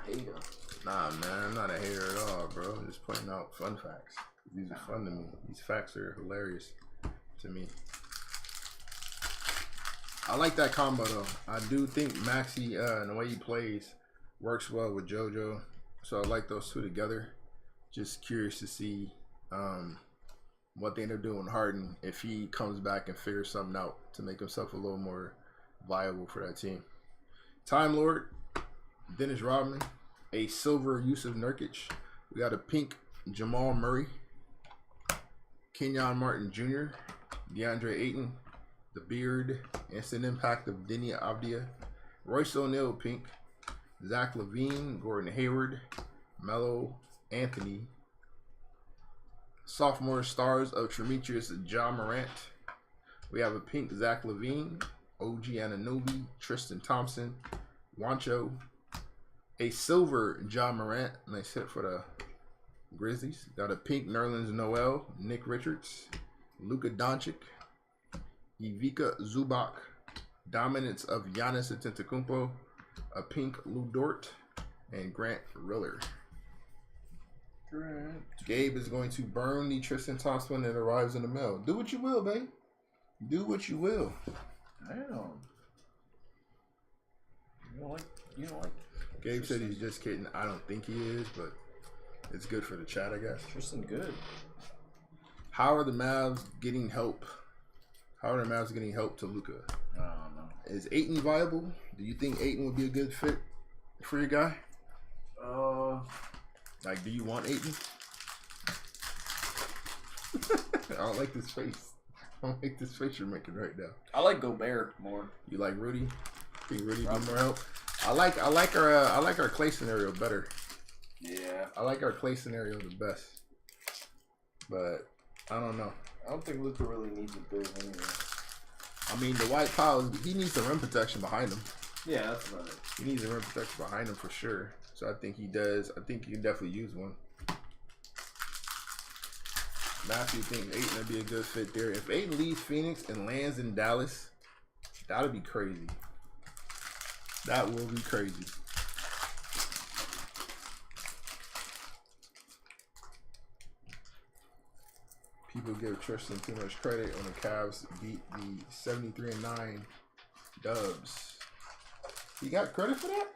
Hater. Nah, man, I'm not a hater at all, bro. I'm just pointing out fun facts. These are fun to me. These facts are hilarious to me. I like that combo though. I do think Maxi and the way he plays works well with JoJo. So I like those two together. Just curious to see what they end up doing with Harden if he comes back and figures something out to make himself a little more viable for that team. Time Lord, Dennis Rodman, a silver Yusuf Nurkic. We got a pink Jamal Murray, Kenyon Martin Jr., DeAndre Ayton, the Beard, Instant Impact of Deni Avdija, Royce O'Neal pink, Zach LaVine, Gordon Hayward, Melo Anthony, sophomore stars of Demetrius Ja Morant. We have a pink Zach LaVine, OG Anunoby, Tristan Thompson, Wancho, a silver Ja Morant. Nice hit for the Grizzlies. Got a pink Nerlens Noel, Nick Richards, Luka Doncic, Ivica Zubac, dominance of Giannis Antetokounmpo, a pink Lou Dort, and Grant Riller. Grant. Gabe is going to burn the Tristan Thompson when it arrives in the mail. Do what you will, babe. Do what you will. Damn. You don't like Gabe said he's just kidding. I don't think he is, but it's good for the chat, I guess. Tristan good. How are the Mavs getting help? How are the Mavs getting help to Luka? I don't know. Is Ayton viable? Do you think Ayton would be a good fit for your guy? Like, do you want Ayton? I don't like this face. I don't like this face you're making right now. I like Gobert more. You like Rudy? Think Rudy need more help? I like our Clay scenario better. Yeah. I like our Clay scenario the best. But I don't know. I don't think Luka really needs a big anyway. I mean, the White Powell, he needs the rim protection behind him. Yeah, that's about it. He needs a rim protection behind him for sure. So I think he does. I think you can definitely use one. Matthew thinks Ayton would be a good fit there. If Ayton leaves Phoenix and lands in Dallas, that'll be crazy. That will be crazy. People give Tristan too much credit when the Cavs beat the 73-9 Dubs. You got credit for that?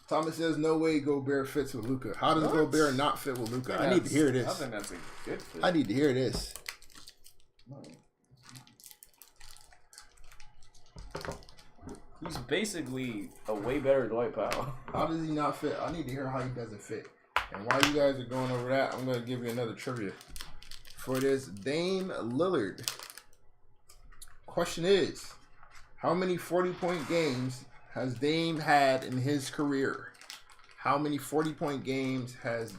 Thomas says no way Gobert fits with Luka. How does Gobert not fit with Luka? I need to hear this. I think that's a good fit. I need to hear this. He's basically a way better Dwight Powell. How does he not fit? I need to hear how he doesn't fit. And while you guys are going over that, I'm going to give you another trivia. For this, Dame Lillard. Question is, how many 40-point games has Dame had in his career? How many 40-point games has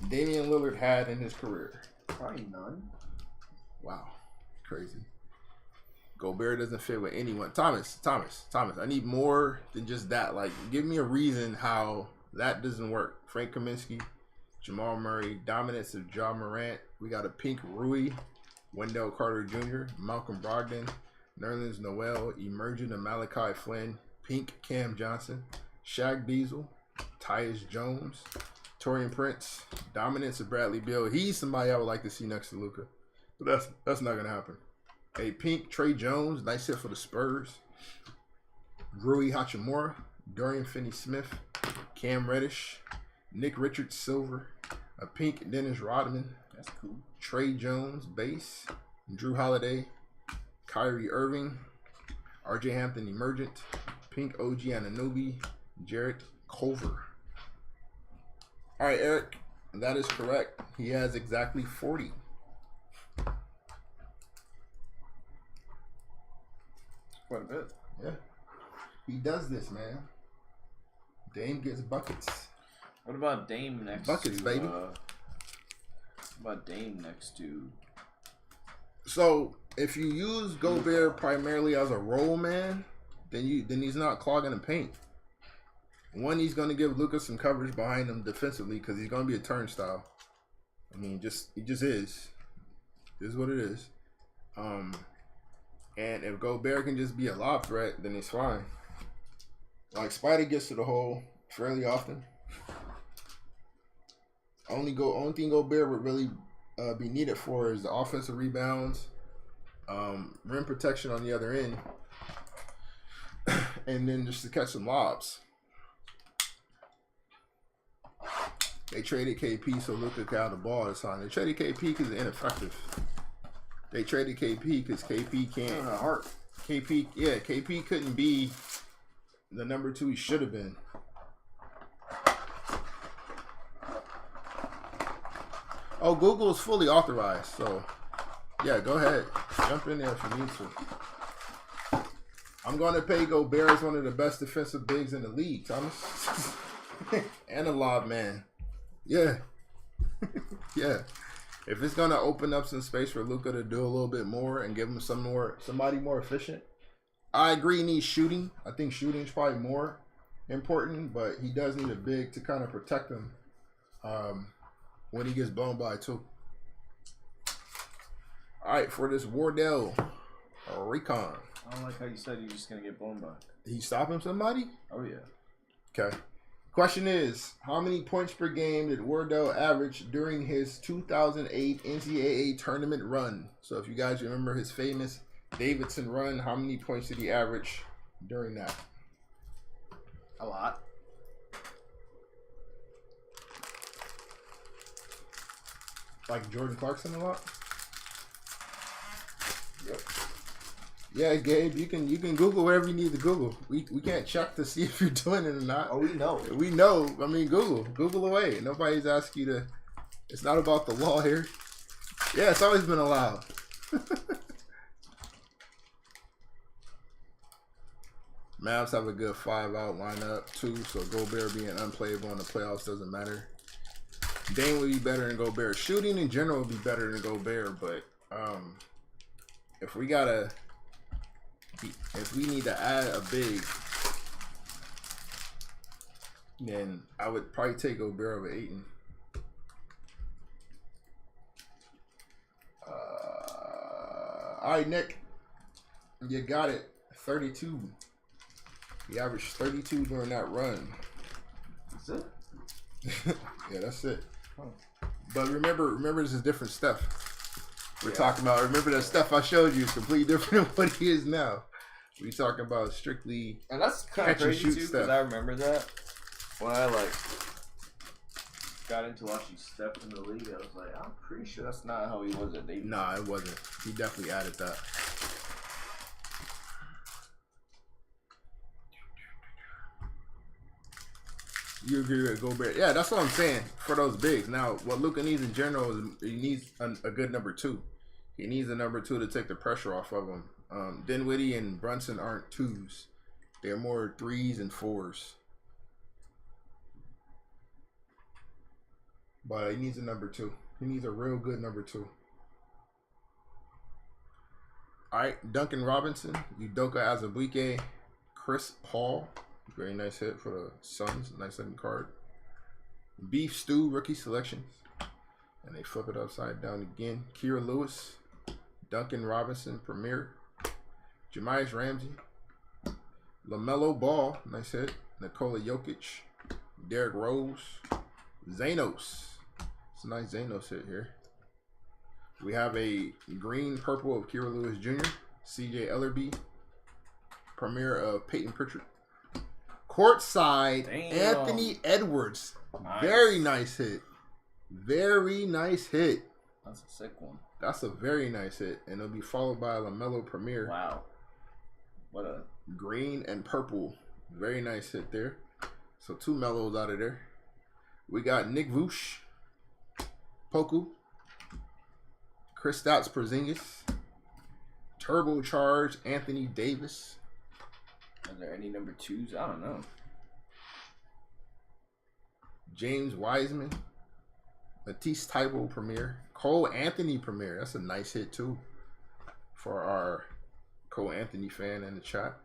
Damian Lillard had in his career? Probably none. Wow. Crazy. Gobert doesn't fit with anyone. Thomas, I need more than just that. Like, give me a reason how that doesn't work. Frank Kaminsky, Jamal Murray, dominance of Ja Morant. We got a pink Rui, Wendell Carter Jr., Malcolm Brogdon, Nerlens Noel, emerging of Malachi Flynn, pink Cam Johnson, Shaq Diesel, Tyus Jones, Torian Prince, dominance of Bradley Beal. He's somebody I would like to see next to Luka, but that's not gonna happen. A pink Trey Jones, nice hit for the Spurs. Rui Hachimura, Dorian Finney-Smith, Cam Reddish, Nick Richards Silver, a pink Dennis Rodman. That's cool. Trey Jones base, Drew Holiday, Kyrie Irving, RJ Hampton Emergent, pink OG Anunoby, Jarrett Culver. All right, Eric, And that is correct. He has exactly 40. Quite a bit. Yeah. He does this, man. Dame gets buckets. What about Dame next buckets, to... baby. What about Dame next to... So, if you use Gobert primarily as a roll man, then he's not clogging the paint. One, he's going to give Luka some coverage behind him defensively because he's going to be a turnstile. I mean, he just is. This is what it is. And if Gobert can just be a lob threat, then it's fine. Like, Spider gets to the hole fairly often. Only thing Gobert would really be needed for is the offensive rebounds, rim protection on the other end, and then just to catch some lobs. They traded KP so Luka could have the ball this time. They traded KP because it's ineffective. They traded KP because KP can't. KP couldn't be the number 2 he should have been. Oh, Google is fully authorized, so yeah, go ahead. Jump in there if you need to. I'm going to pay Gobert as one of the best defensive bigs in the league, Thomas. And a lob man. Yeah. Yeah. If it's going to open up some space for Luka to do a little bit more and give him somebody more efficient, I agree he needs shooting. I think shooting is probably more important, but he does need a big to kind of protect him when he gets blown by 2. All right, for this Wardell Recon. I don't like how you said you're just going to get blown by. He's stopping somebody? Oh, yeah. Okay. Question is, how many points per game did Wardell average during his 2008 NCAA tournament run? So if you guys remember his famous Davidson run, how many points did he average during that? A lot. Like Jordan Clarkson a lot? Yep. Yeah, Gabe, you can Google whatever you need to Google. We can't check to see if you're doing it or not. Oh, we know. We know. I mean, Google away. Nobody's asking you to. It's not about the law here. Yeah, it's always been allowed. Mavs have a good 5-out lineup too, so Gobert being unplayable in the playoffs doesn't matter. Dame would be better than Gobert. Shooting in general would be better than Gobert, but if we need to add a big, then I would probably take Gobert over Ayton. All right, Nick, you got it. 32. He averaged 32 during that run. That's it? Yeah, that's it. But remember, this is different stuff we're talking about. Remember that stuff I showed you is completely different than what he is now. We talking about strictly and that's kind of crazy too, because I remember that when I got into watching Steph in the league. I was like, I'm pretty sure that's not how he was at Davidson. Nah, it wasn't. He definitely added that. You agree with Gobert? Yeah, that's what I'm saying for those bigs. Now, what Luka needs in general is he needs a good number 2. He needs a number 2 to take the pressure off of him. Dinwiddie and Brunson aren't 2s; they're more 3s and 4s. But he needs a number 2. He needs a real good number 2. All right, Duncan Robinson, Udoka Azubuike, Chris Paul. Very nice hit for the Suns. Nice looking card. Beef Stew rookie selections. And they flip it upside down again. Kira Lewis. Duncan Robinson Premier. Jamias Ramsey. LaMelo Ball. Nice hit. Nikola Jokic. Derrick Rose. Zanos. It's a nice Zanos hit here. We have a green purple of Kira Lewis Jr. CJ Ellerby. Premier of Peyton Pritchard. Courtside, Anthony Edwards. Nice. Very nice hit. Very nice hit. That's a sick one. That's a very nice hit. And it'll be followed by a LaMelo Premier. Wow. What a... Green and purple. Very nice hit there. So 2 Melos out of there. We got Nick Vooch. Poku, Kristaps Porzingis, turbocharged Anthony Davis. Are there any number 2s? I don't know. James Wiseman, Matisse Thybulle Premier, Cole Anthony Premier. That's a nice hit too for our Cole Anthony fan in the chat.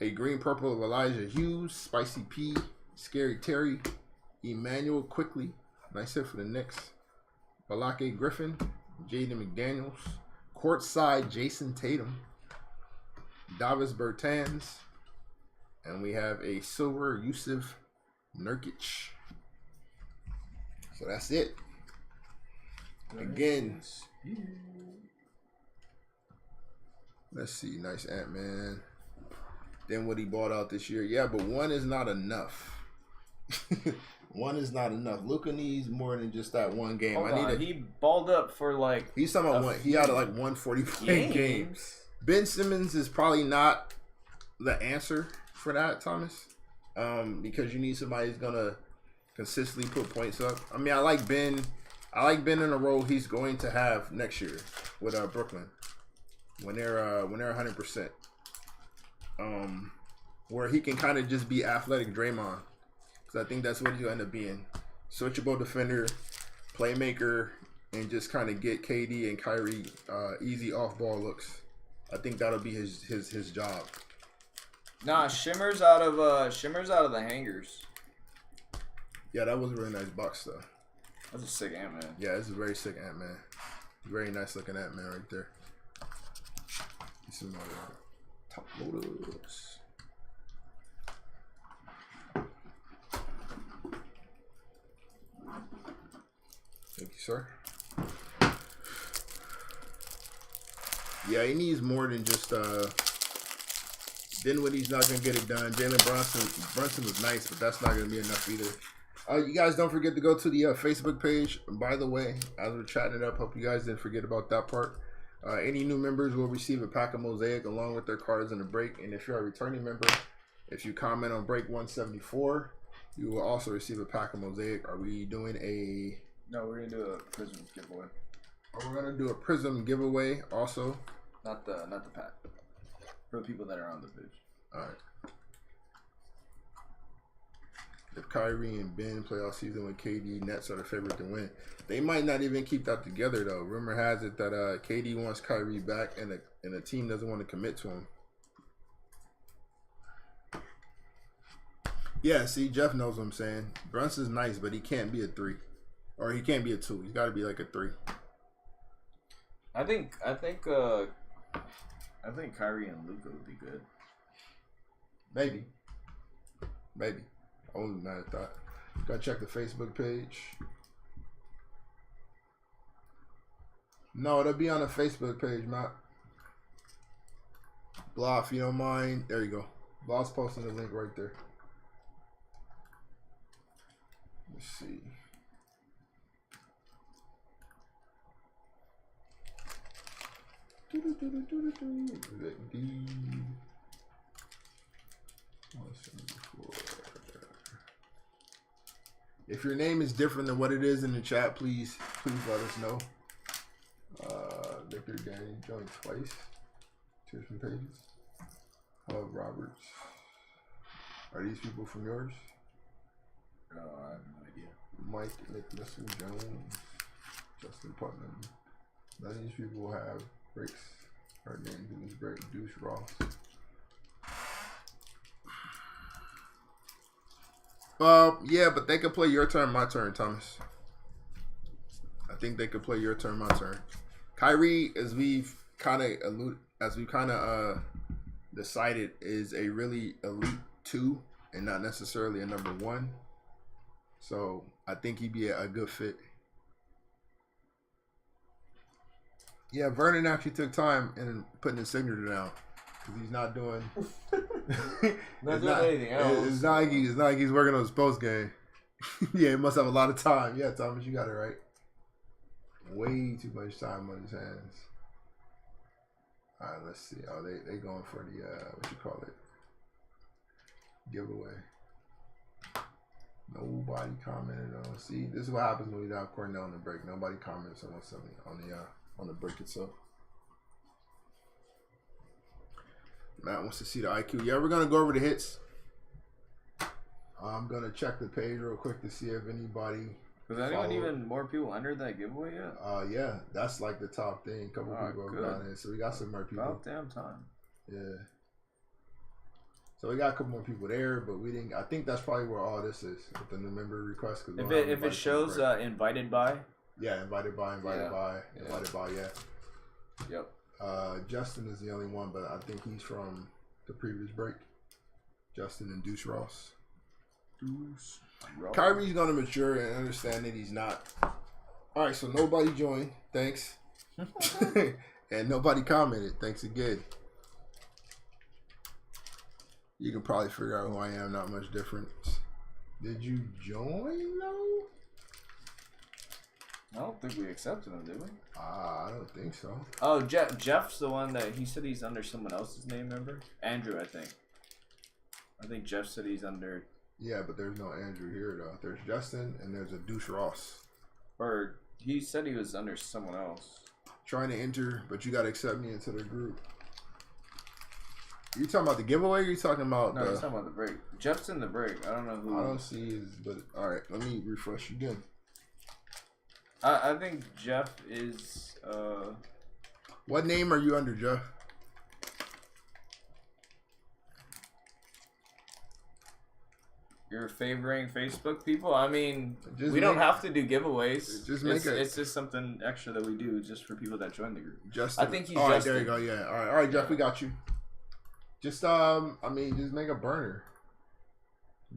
A green purple of Elijah Hughes, Spicy P, Scary Terry, Emmanuel Quickly. Nice hit for the Knicks. Balake Griffin, Jaden McDaniels, courtside Jason Tatum, Davis Bertans, and we have a silver Yusuf Nurkic. So that's it. Again, let's see. Nice Ant-Man. Then what he bought out this year. Yeah, but one is not enough. One is not enough. Luka needs more than just that one game. He balled up for like. He's talking about one. He had like 140 point games. Ben Simmons is probably not the answer for that, Thomas. Because you need somebody who's gonna consistently put points up. I mean, I like Ben in a role he's going to have next year with Brooklyn when they're 100%. Where he can kind of just be athletic Draymond, because I think that's what he'll end up being. Switchable defender, playmaker, and just kind of get KD and Kyrie easy off ball looks. I think that'll be his job. Nah, Shimmer's out of the hangers. Yeah, that was a really nice box though. That's a sick Ant-Man. Yeah, it's a very sick Ant-Man. Very nice looking Ant-Man right there. Some more top loaders. Thank you, sir. Yeah, he needs more than just Dinwiddie's not gonna get it done. Jalen Brunson was nice, but that's not gonna be enough either. You guys don't forget to go to the Facebook page. By the way, as we're chatting it up, hope you guys didn't forget about that part. Any new members will receive a pack of Mosaic along with their cards in the break. And if you're a returning member, if you comment on break 174, you will also receive a pack of Mosaic. Are we doing a... No, we're going to do a Prizm giveaway. We're going to do a Prizm giveaway also. Not the pack. For the people that are on the page. All right. If Kyrie and Ben play all season with KD, Nets are the favorite to win. They might not even keep that together though. Rumor has it that KD wants Kyrie back, and the team doesn't want to commit to him. Yeah, see, Jeff knows what I'm saying. Brunson's nice, but he can't be a 3, or he can't be a 2. He's got to be like a 3. I think Kyrie and Luka would be good. Maybe. I wasn't mad at that. Gotta check the Facebook page. No, it'll be on the Facebook page, Matt. Blah, if you don't mind. There you go. Blah's posting the link right there. Let's see. If your name is different than what it is in the chat, please let us know. Victor Danny joined twice. 2 different pages. Hello, Roberts. Are these people from yours? I have no idea. Mike Nicholas Jones, Justin Putnam. None of these people have breaks. Our names in this break. Deuce Ross. Yeah, but they could play your turn, my turn, Thomas. I think they could play your turn, my turn. Kyrie, as we've kind of decided, is a really elite 2 and not necessarily a number 1. So I think he'd be a good fit. Yeah, Vernon actually took time in putting his signature down because he's not doing. Not doing anything else. It's not like he's working on his post game. Yeah, he must have a lot of time. Yeah, Thomas, you got it right. Way too much time on his hands. All right, let's see. Oh, they going for the what you call it? Giveaway. Nobody commented on. See, this is what happens when you have Cornell on the break. Nobody comments on the break itself. Matt wants to see the IQ. Yeah, we're gonna go over the hits. I'm gonna check the page real quick to see if anybody. Was anyone even more people entered that giveaway yet? Yeah, that's like the top thing. A couple people have gone in, so we got some more people. About damn time. Yeah. So we got a couple more people there, but we didn't. I think that's probably where all this is with the new member request. If it shows invited by. Yeah, invited by. Yeah. Yep. Justin is the only one, but I think he's from the previous break. Justin and Deuce Ross. Kyrie's gonna mature and understand that he's not. All right, so nobody joined. Thanks. And nobody commented. Thanks again. You can probably figure out who I am. Not much difference. Did you join though? I don't think we accepted him, did we? I don't think so. Oh, Jeff's the one that he said he's under someone else's name, remember? Andrew, I think. I think Jeff said he's under. Yeah, but there's no Andrew here though. There's Justin and there's a Deuce Ross. Or he said he was under someone else. Trying to enter, but you gotta accept me into the group. You talking about the giveaway? Or you talking about? No, he's talking about the break. Jeff's in the break. I don't know who. I don't see his, but all right. Let me refresh again. I think Jeff is. What name are you under, Jeff? You're favoring Facebook people? I mean, we don't have to do giveaways. It's just something extra that we do just for people that join the group. Justin. I think he's. All right, there you go. Yeah. All right, Jeff, we got you. Just I mean, just make a burner.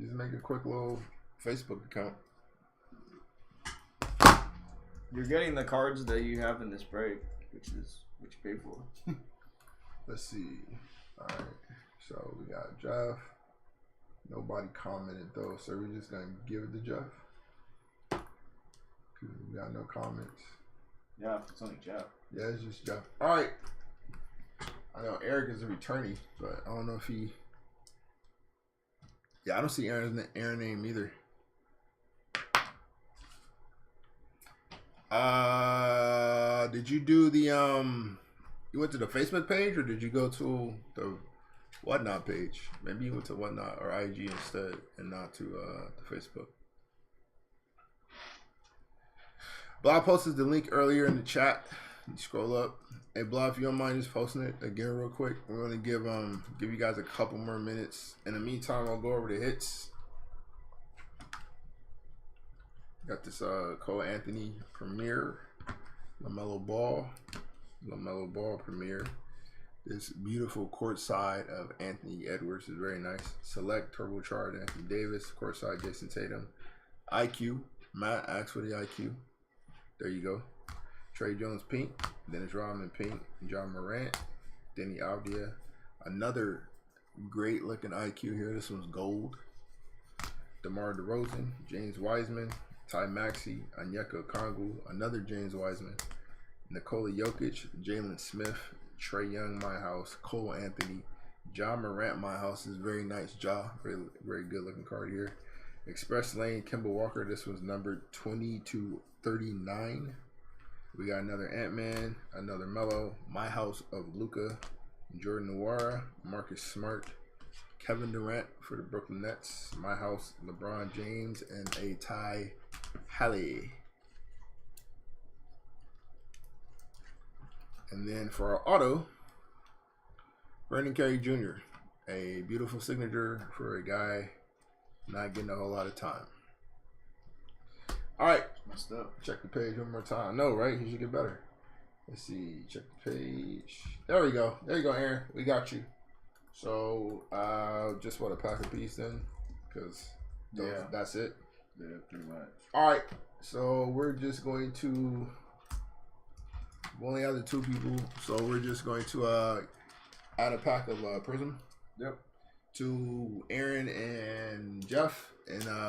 Just make a quick little Facebook account. You're getting the cards that you have in this break, which you pay for. Let's see. All right. So we got Jeff. Nobody commented though, so we're just gonna give it to Jeff. Cause we got no comments. Yeah, it's only Jeff. Yeah, it's just Jeff. All right. I know Eric is a returnee, but I don't know if he. Yeah, I don't see Aaron's name either. Did you do the you went to the Facebook page or did you go to the Whatnot page? Maybe you went to Whatnot or IG instead and not to the Facebook. Blob posted the link earlier in the chat. You scroll up. Hey Blob, if you don't mind just posting it again real quick. We're gonna give you guys a couple more minutes. In the meantime, I'll go over the hits. Got this Cole Anthony Premier, LaMelo Ball Premier. This beautiful courtside of Anthony Edwards is very nice. Select turbocharged Anthony Davis, courtside Jason Tatum. IQ, Matt asks for the IQ. There you go. Trey Jones pink, Dennis Rodman pink, John Morant, Denny Avdia. Another great looking IQ here. This one's gold. DeMar DeRozan, James Wiseman, Ty Maxey, Onyeka Okongwu, another James Wiseman, Nikola Jokic, Jalen Smith, Trae Young, my house, Cole Anthony, John Morant, my house is very nice. Very, very good looking card here. Express Lane, Kemba Walker. This one's numbered 20-39. We got another Ant-Man, another Melo, my house of Luka, Jordan Nwora, Marcus Smart, Kevin Durant for the Brooklyn Nets, my house, LeBron James, and a Ty Halley. And then for our auto, Brandon Carey Jr., a beautiful signature for a guy not getting a whole lot of time. All right, messed up. Check the page one more time. No, right? He should get better. Let's see. Check the page. There we go. There you go, Aaron. We got you. So, just want to pack a piece then, because that's it. Yeah, pretty much. All right. So we're just going to. We only have the two people, so we're just going to add a pack of Prizm. Yep. To Aaron and Jeff, and